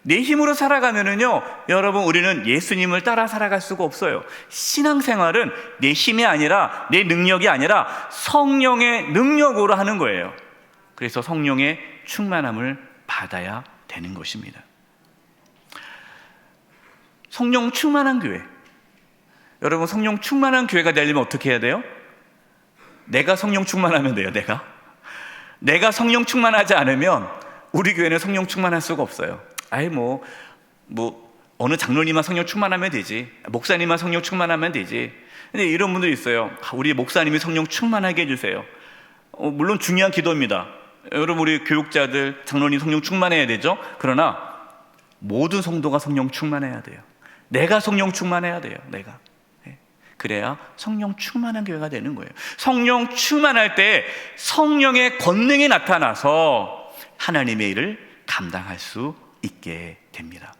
내 힘으로 살아가면은요, 여러분, 우리는 예수님을 따라 살아갈 수가 없어요. 신앙생활은 내 힘이 아니라, 내 능력이 아니라 성령의 능력으로 하는 거예요. 그래서 성령의 충만함을 받아야 되는 것입니다. 성령 충만한 교회. 여러분, 성령 충만한 교회가 되려면 어떻게 해야 돼요? 내가 성령 충만하면 돼요. 내가 성령 충만하지 않으면 우리 교회는 성령 충만할 수가 없어요. 어느 장로님만 성령 충만하면 되지, 목사님만 성령 충만하면 되지. 근데 이런 분들이 있어요. 우리 목사님이 성령 충만하게 해주세요. 물론 중요한 기도입니다. 여러분, 우리 교육자들, 장로님 성령 충만해야 되죠. 그러나 모든 성도가 성령 충만해야 돼요. 내가 성령 충만해야 돼요. 내가. 그래야 성령 충만한 교회가 되는 거예요. 성령 충만할 때 성령의 권능이 나타나서 하나님의 일을 감당할 수 있게 됩니다.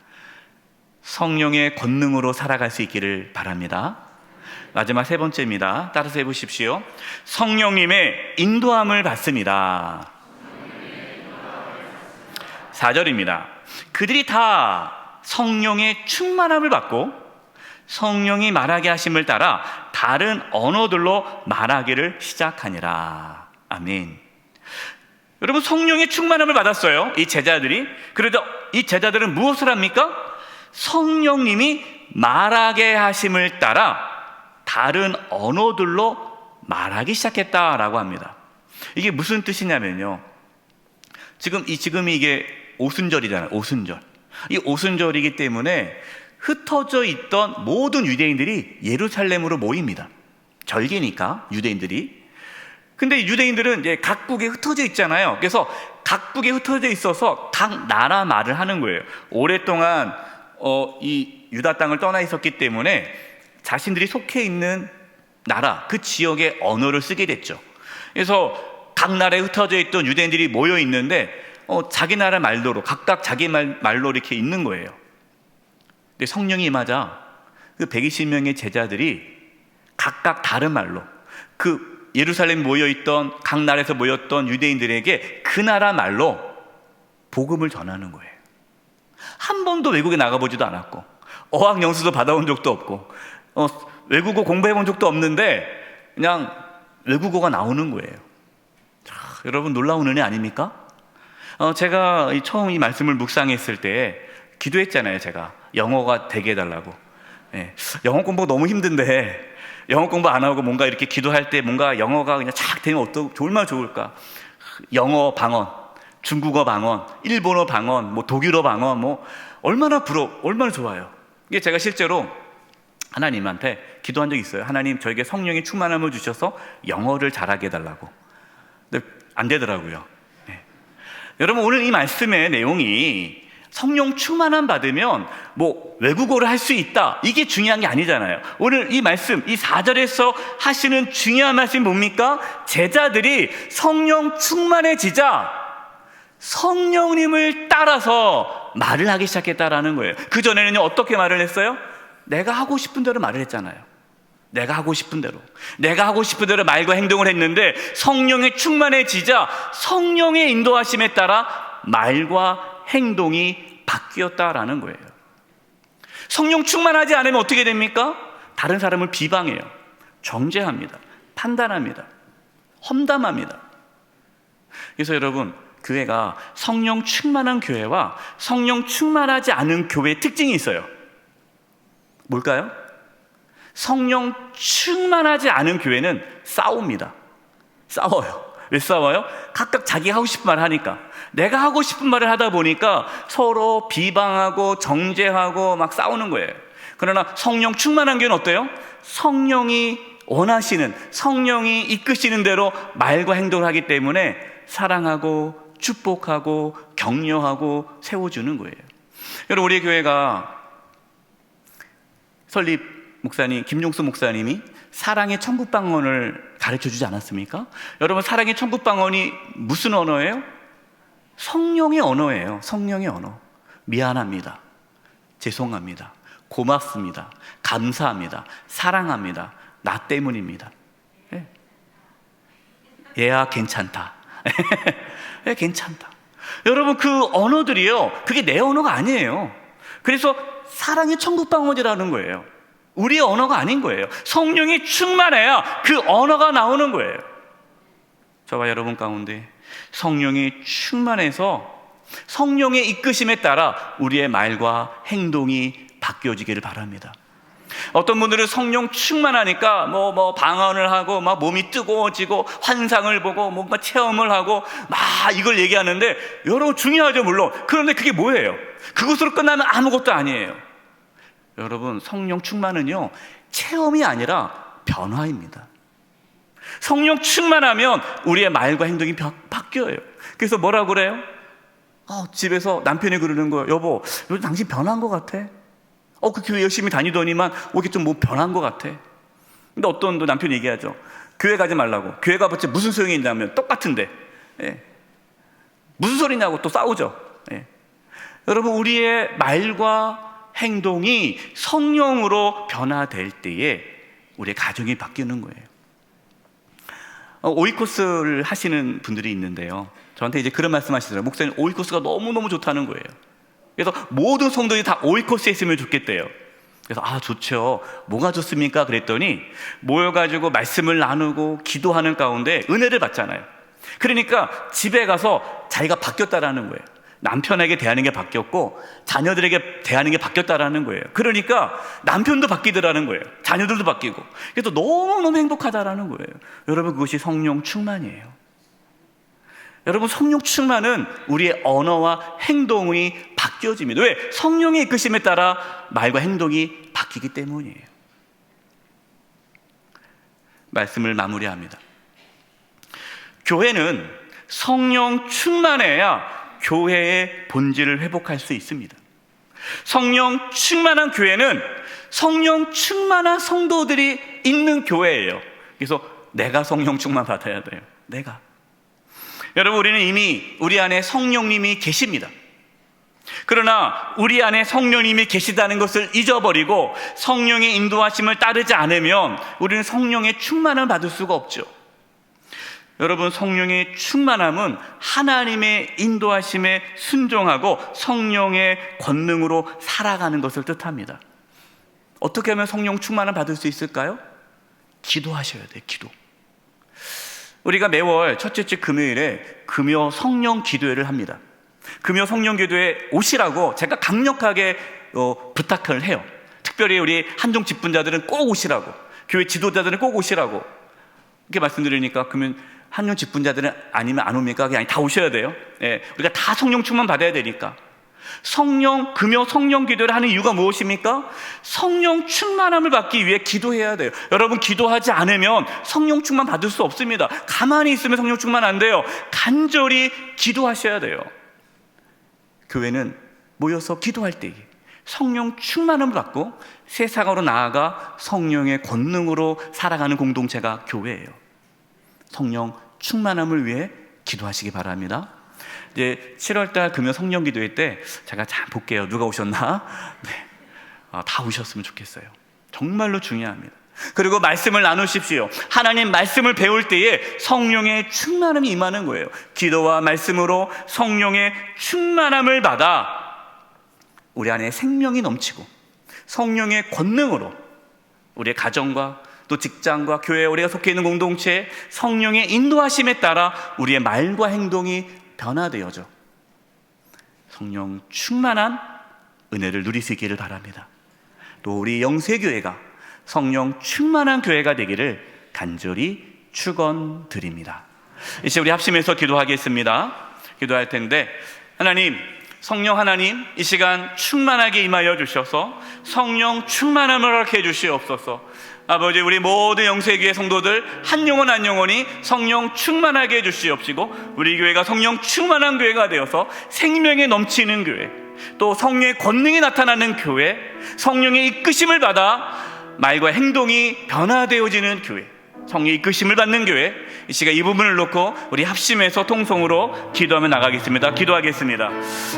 성령의 권능으로 살아갈 수 있기를 바랍니다. 마지막 세 번째입니다. 따라서 해보십시오. 성령님의 인도함을 받습니다. 4절입니다. 그들이 다 성령의 충만함을 받고 성령이 말하게 하심을 따라 다른 언어들로 말하기를 시작하니라. 아멘. 여러분, 성령의 충만함을 받았어요, 이 제자들이. 그래도 이 제자들은 무엇을 합니까? 성령님이 말하게 하심을 따라 다른 언어들로 말하기 시작했다라고 합니다. 이게 무슨 뜻이냐면요, 지금이 이게 오순절이잖아요. 오순절. 이 오순절이기 때문에 흩어져 있던 모든 유대인들이 예루살렘으로 모입니다. 절기니까 유대인들이. 근데 유대인들은 이제 각국에 흩어져 있잖아요. 그래서 각국에 흩어져 있어서 각 나라 말을 하는 거예요. 오랫동안 이 유다 땅을 떠나 있었기 때문에 자신들이 속해 있는 나라, 그 지역의 언어를 쓰게 됐죠. 그래서 각 나라에 흩어져 있던 유대인들이 모여 있는데 자기 나라 말로로, 각각 자기 말로 이렇게 있는 거예요. 근데 성령이 임하자 그 120명의 제자들이 각각 다른 말로, 그 예루살렘 모여있던 각 나라에서 모였던 유대인들에게 그 나라 말로 복음을 전하는 거예요. 한 번도 외국에 나가보지도 않았고 어학연수도 받아온 적도 없고 외국어 공부해본 적도 없는데 그냥 외국어가 나오는 거예요. 자, 여러분, 놀라운 은혜 아닙니까? 제가 처음 이 말씀을 묵상했을 때 기도했잖아요. 제가 영어가 되게 해달라고. 영어 공부가 너무 힘든데 영어 공부 안 하고 뭔가 이렇게 기도할 때 뭔가 영어가 그냥 착 되면 얼마나 좋을까. 영어 방언, 중국어 방언, 일본어 방언, 독일어 방언, 얼마나 얼마나 좋아요. 이게 제가 실제로 하나님한테 기도한 적이 있어요. 하나님, 저에게 성령의 충만함을 주셔서 영어를 잘하게 해달라고. 근데 안 되더라고요. 여러분, 오늘 이 말씀의 내용이 성령 충만함 받으면 외국어를 할 수 있다, 이게 중요한 게 아니잖아요. 오늘 이 말씀, 이 4절에서 하시는 중요한 말씀이 뭡니까? 제자들이 성령 충만해지자 성령님을 따라서 말을 하기 시작했다라는 거예요. 그전에는요, 어떻게 말을 했어요? 내가 하고 싶은 대로 말을 했잖아요. 내가 하고 싶은 대로 말과 행동을 했는데 성령에 충만해지자 성령의 인도하심에 따라 말과 행동이 바뀌었다라는 거예요. 성령 충만하지 않으면 어떻게 됩니까? 다른 사람을 비방해요. 정죄합니다. 판단합니다. 험담합니다. 그래서 여러분, 교회가 성령 충만한 교회와 성령 충만하지 않은 교회의 특징이 있어요. 뭘까요? 성령 충만하지 않은 교회는 싸웁니다. 싸워요. 왜 싸워요? 각각 자기 하고 싶은 말을 하니까. 내가 하고 싶은 말을 하다 보니까 서로 비방하고 정죄하고 막 싸우는 거예요. 그러나 성령 충만한 교회는 어때요? 성령이 원하시는, 성령이 이끄시는 대로 말과 행동을 하기 때문에 사랑하고 축복하고 격려하고 세워주는 거예요. 여러분, 우리 교회가 설립 목사님 김종수 목사님이 사랑의 천국방언을 가르쳐주지 않았습니까? 여러분, 사랑의 천국방언이 무슨 언어예요? 성령의 언어예요. 성령의 언어. 미안합니다, 죄송합니다, 고맙습니다, 감사합니다, 사랑합니다, 나 때문입니다. 얘야 괜찮다. 예, 괜찮다. 여러분, 그 언어들이요, 그게 내 언어가 아니에요. 그래서 사랑의 천국방언이라는 거예요. 우리의 언어가 아닌 거예요. 성령이 충만해야 그 언어가 나오는 거예요. 저와 여러분 가운데 성령이 충만해서 성령의 이끄심에 따라 우리의 말과 행동이 바뀌어지기를 바랍니다. 어떤 분들은 성령 충만하니까 방언을 하고 막 몸이 뜨거워지고 환상을 보고 뭔가 체험을 하고 막 이걸 얘기하는데, 여러분 중요하죠, 물론. 그런데 그게 뭐예요? 그것으로 끝나면 아무것도 아니에요. 여러분, 성령 충만은요, 체험이 아니라 변화입니다. 성령 충만하면 우리의 말과 행동이 바뀌어요. 그래서 뭐라고 그래요? 집에서 남편이 그러는 거예요. 여보, 요즘 당신 변한 것 같아. 그 교회 열심히 다니더니만 이렇게 좀 뭐 변한 것 같아. 근데 어떤 남편이 얘기하죠. 교회 가지 말라고. 교회 가봤자 무슨 소용이 있냐면 똑같은데. 예. 무슨 소리냐고 또 싸우죠. 예. 여러분, 우리의 말과 행동이 성령으로 변화될 때에 우리의 가정이 바뀌는 거예요. 오이코스를 하시는 분들이 있는데요, 저한테 이제 그런 말씀 하시더라고요. 목사님, 오이코스가 너무너무 좋다는 거예요. 그래서 모든 성도들이 다 오이코스에 있으면 좋겠대요. 그래서 좋죠. 뭐가 좋습니까? 그랬더니 모여가지고 말씀을 나누고 기도하는 가운데 은혜를 받잖아요. 그러니까 집에 가서 자기가 바뀌었다라는 거예요. 남편에게 대하는 게 바뀌었고 자녀들에게 대하는 게 바뀌었다라는 거예요. 그러니까 남편도 바뀌더라는 거예요. 자녀들도 바뀌고. 그래서 너무너무 행복하다라는 거예요. 여러분, 그것이 성령 충만이에요. 여러분, 성령 충만은 우리의 언어와 행동이 바뀌어집니다. 왜? 성령의 이끄심에 따라 말과 행동이 바뀌기 때문이에요. 말씀을 마무리합니다. 교회는 성령 충만해야 교회의 본질을 회복할 수 있습니다. 성령 충만한 교회는 성령 충만한 성도들이 있는 교회예요. 그래서 내가 성령 충만 받아야 돼요. 내가. 여러분, 우리는 이미 우리 안에 성령님이 계십니다. 그러나 우리 안에 성령님이 계시다는 것을 잊어버리고 성령의 인도하심을 따르지 않으면 우리는 성령의 충만을 받을 수가 없죠. 여러분, 성령의 충만함은 하나님의 인도하심에 순종하고 성령의 권능으로 살아가는 것을 뜻합니다. 어떻게 하면 성령 충만을 받을 수 있을까요? 기도하셔야 돼요. 기도. 우리가 매월 첫째 주 금요일에 금요 성령 기도회를 합니다. 금요 성령 기도회에 오시라고 제가 강력하게 부탁을 해요. 특별히 우리 한종 직분자들은 꼭 오시라고, 교회 지도자들은 꼭 오시라고 이렇게 말씀드리니까, 그러면 한종 직분자들은 아니면 안 옵니까? 그냥 다 오셔야 돼요. 예, 우리가 다 성령 충만 받아야 되니까. 금요 성령 기도를 하는 이유가 무엇입니까? 성령 충만함을 받기 위해 기도해야 돼요. 여러분, 기도하지 않으면 성령 충만 받을 수 없습니다. 가만히 있으면 성령 충만 안 돼요. 간절히 기도하셔야 돼요. 교회는 모여서 기도할 때에 성령 충만함을 받고 세상으로 나아가 성령의 권능으로 살아가는 공동체가 교회예요. 성령 충만함을 위해 기도하시기 바랍니다. 이제 7월달 금요 성령 기도회 때 제가 잘 볼게요. 누가 오셨나? 네. 다 오셨으면 좋겠어요. 정말로 중요합니다. 그리고 말씀을 나누십시오. 하나님 말씀을 배울 때에 성령의 충만함이 임하는 거예요. 기도와 말씀으로 성령의 충만함을 받아 우리 안에 생명이 넘치고 성령의 권능으로 우리의 가정과 또 직장과 교회, 우리가 속해 있는 공동체에 성령의 인도하심에 따라 우리의 말과 행동이 변화되어져 성령 충만한 은혜를 누릴 수 있기를 바랍니다. 또 우리 영세교회가 성령 충만한 교회가 되기를 간절히 축원드립니다. 이제 우리 합심해서 기도하겠습니다. 기도할 텐데, 하나님, 성령 하나님, 이 시간 충만하게 임하여 주셔서 성령 충만함을 허락해 주시옵소서. 아버지, 우리 모든 영세교회 성도들 한 영혼 한 영혼이 성령 충만하게 해주시옵시고, 우리 교회가 성령 충만한 교회가 되어서 생명에 넘치는 교회, 또 성령의 권능이 나타나는 교회, 성령의 이끄심을 받아 말과 행동이 변화되어지는 교회, 성령의 이끄심을 받는 교회, 이 시간 이 부분을 놓고 우리 합심해서 통성으로 기도하며 나가겠습니다. 기도하겠습니다.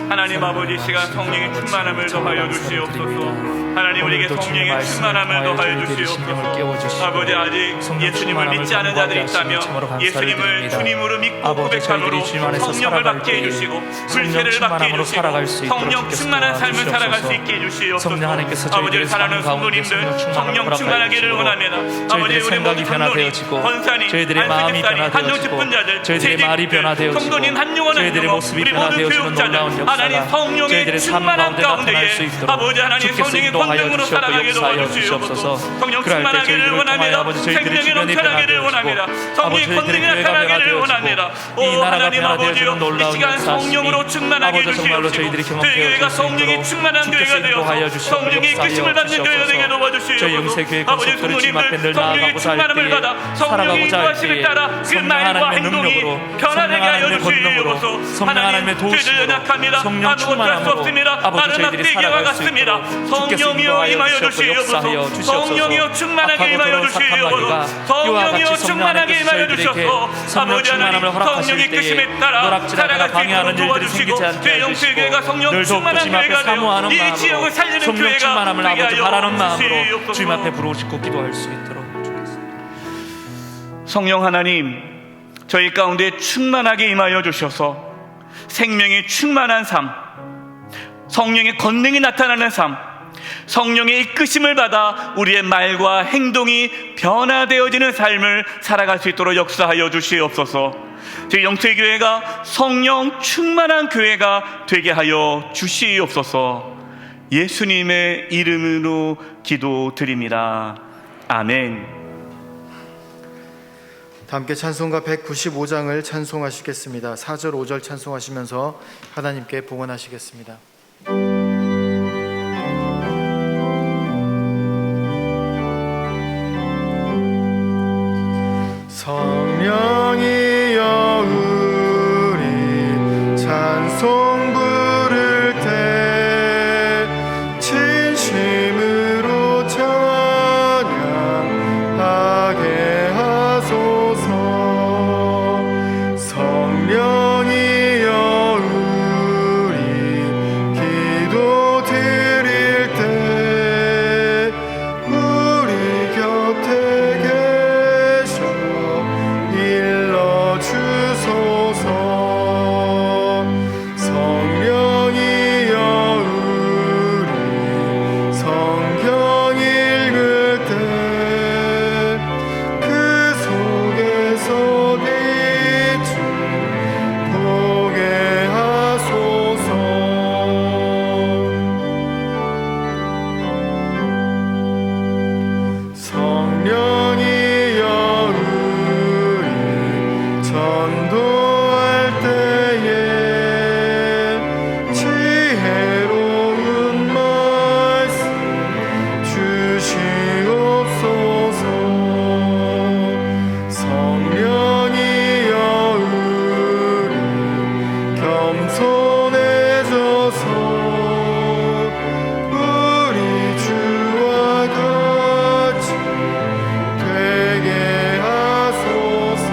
하나님 아버지, 이 시간 성령의 충만함을 더하여 주시옵소서. 하나님, 우리에게 성령의 충만함을 더하여 주시옵소서. 아버지, 아직 예수님을 믿지 않은 자들이 있다면 예수님을 주님으로 믿고 고백함으로 성령을 받게 해주시고 불세를 받게 해주시고 성령 충만한 삶을 살아갈 수 있게 해주시옵소서. 아버지를 사랑하는 성도님들 성령 충만하기를 원합니다. 아버지, 우리 모든 성도님, 권사님, 저희들의 마음이 변화되어지고 저희들의 말이 변화되어지고 성도님 한 영혼 한 저희들의 영혼, 모습이 우리 모든 변화되어지는 놀라운 교육자들, 하나님 역사가 성령의 저희들의 삶 충만한 가운데 나타날 가운데에 수 있도록 아버지 하나님 주께서 성령의 인도하여 권능으로 주시옵고 살아가게 역사하여 도와주시옵소서. 주시옵소서. 성령 그럴 때 충만하기를 저희들을 통하여 원합니다. 아버지 저희들의 생명이 주변이 넘쳐나기를 원합니다. 변화되어지고 성령의 아버지 권능이 저희들의 교회가 나타나기를 원합니다. 변화되어지고 이 나라가 하나님 아버지요, 변화되어지는 이 놀라운 시간 역사하시니 성령으로 충만하게 아버지 정말로 해주시옵시고 저희들이 저희 교회가 경험되어질 수 성령이 있도록 충만한 주께서 교회가 인도하여 되어서 주시옵고 성령의 이끄심을 받는 교회가 되게 역사하여 저희 영세교회 도와주시옵소서. 아버지 권속들을 주님 앞에 늘 성도님들 성령의 나아가고자 할 충만함을 때에 받아 성령의 살아가고자 할 인도하심에 때에 따라 그 성령 말과 하나님의 행동이 능력으로 변화되게 하여 성령 하나님의 권능으로 주시옵소서. 성령 하나님의 도우심으로 연약합니다. 성령 아무것도 할수 충만함으로 없습니다. 아버지 나는 저희들이 막대기와 살아갈 수 같습니다. 있도록 주께서 성령이여 인도하여 임하여 주시옵고 역사하여 주시옵소서. 주시옵소서. 성령이여 충만하게 악하고 임하여 더러운 사탄 마귀가 주시옵소서. 이와 성령이여 같이 성령 충만하게 안에서 임하여 저희들에게 주셔서 성령 아버지 하나님 충만함을 허락하실 성령의 때에 이끄심에 따라 노락질하다가 살아갈 수 방해하는 있도록 일들이 도와주시고 생기지 않게 저희 영세교회가 해주시고 성령 늘 충만한 돕고 주님 앞에 교회가 사모하는 되어 이 지역을 마음으로 살리는 성령 교회가 충만함을 되게 아버지 바라는 마음으로 주시옵소서. 주님 앞에 부르짖고 기도할 수 있도록 주겠습니다. 성령 하나님, 저희 가운데 충만하게 임하여 주셔서 생명의 충만한 삶, 성령의 권능이 나타나는 삶, 성령의 이끄심을 받아 우리의 말과 행동이 변화되어지는 삶을 살아갈 수 있도록 역사하여 주시옵소서. 저희 영세교회가 성령 충만한 교회가 되게 하여 주시옵소서. 예수님의 이름으로 기도드립니다. 아멘. 다 함께 찬송가 195장을 찬송하시겠습니다. 4절 5절 찬송하시면서 하나님께 봉헌하시겠습니다. 성령이여 우리 찬송 부를 때 진심으로 찬양하게 하소서. 성령이여 우리 기도 드릴 때 우리 곁에 계셔 일러주소서. 성령이여 우리 성경 읽을 때 그 속에서 빛을 보게 하소서. 성령이여 우리 전도할 때에 지혜로운 말씀 주시옵소서. 성령이여 우리 겸손해져서 우리 주와 같이 되게 하소서.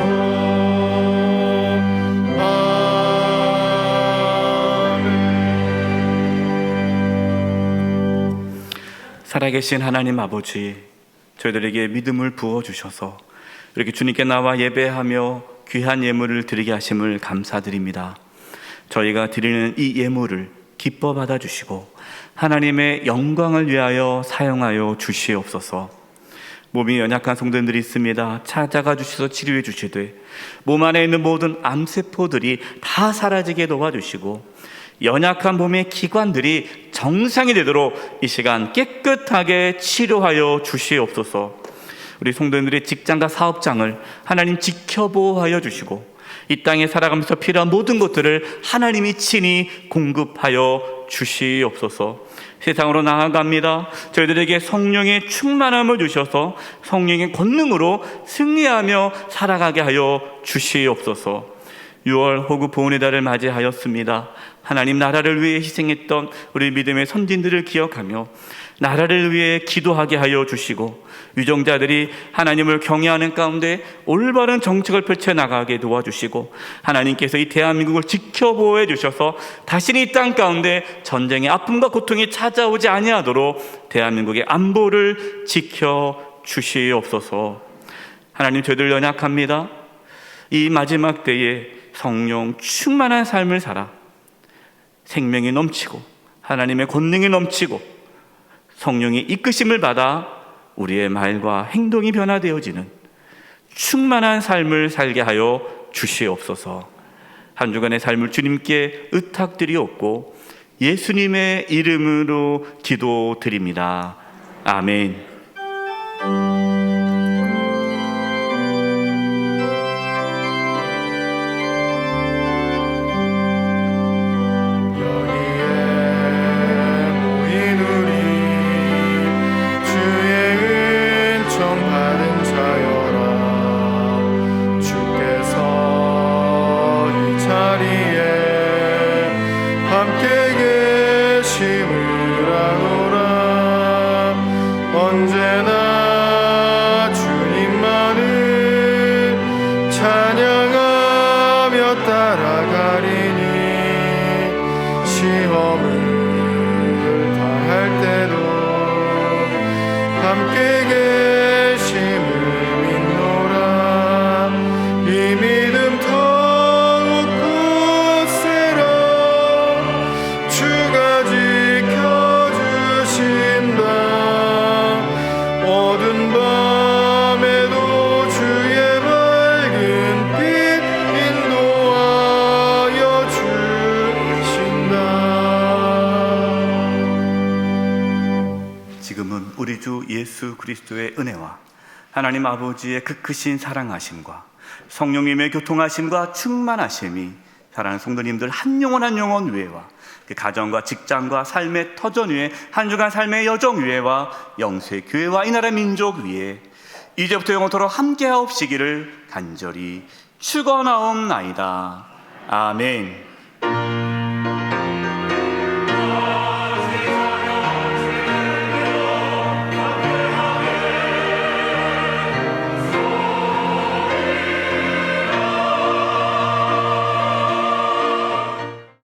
아멘. 살아계신 하나님 아버지, 저희들에게 믿음을 부어주셔서 이렇게 주님께 나와 예배하며 귀한 예물을 드리게 하심을 감사드립니다. 저희가 드리는 이 예물을 기뻐 받아주시고 하나님의 영광을 위하여 사용하여 주시옵소서. 몸이 연약한 성도님들이 있습니다. 찾아가 주셔서 치료해 주시되 몸 안에 있는 모든 암세포들이 다 사라지게 도와주시고 연약한 몸의 기관들이 정상이 되도록 이 시간 깨끗하게 치료하여 주시옵소서. 우리 성도님들의 직장과 사업장을 하나님 지켜보호하여 주시고 이 땅에 살아가면서 필요한 모든 것들을 하나님이 친히 공급하여 주시옵소서. 세상으로 나아갑니다. 저희들에게 성령의 충만함을 주셔서 성령의 권능으로 승리하며 살아가게 하여 주시옵소서. 6월 호국 보훈의 달을 맞이하였습니다. 하나님 나라를 위해 희생했던 우리 믿음의 선진들을 기억하며 나라를 위해 기도하게 하여 주시고 유정자들이 하나님을 경외하는 가운데 올바른 정책을 펼쳐나가게 도와주시고 하나님께서 이 대한민국을 지켜보호해 주셔서 다시는 이 땅 가운데 전쟁의 아픔과 고통이 찾아오지 아니하도록 대한민국의 안보를 지켜주시옵소서. 하나님, 저희들 연약합니다. 이 마지막 때에 성령 충만한 삶을 살아 생명이 넘치고 하나님의 권능이 넘치고 성령의 이끄심을 받아 우리의 말과 행동이 변화되어지는 충만한 삶을 살게 하여 주시옵소서. 한 주간의 삶을 주님께 의탁드리옵고 예수님의 이름으로 기도드립니다. 아멘. 언제나 주님만을 찬양하며 따라가리니 시험을 당할 때도 함께 계심을 믿노라. 이 믿음 더욱 굳세라. 주가 지켜주신다. 어두운 밤에도 주의 밝은 빛 인도하여 주신다. 지금은 우리 주 예수 그리스도의 은혜와 하나님 아버지의 그 크신 사랑하심과 성령님의 교통하심과 충만하심이 사랑하는 성도님들 한 영혼 한 영혼 위에와 그 가정과 직장과 삶의 터전 위에 한 주간 삶의 여정 위에와 영세 교회와 이 나라 민족 위에 이제부터 영원토록 함께하옵시기를 간절히 축원하옵나이다. 아멘.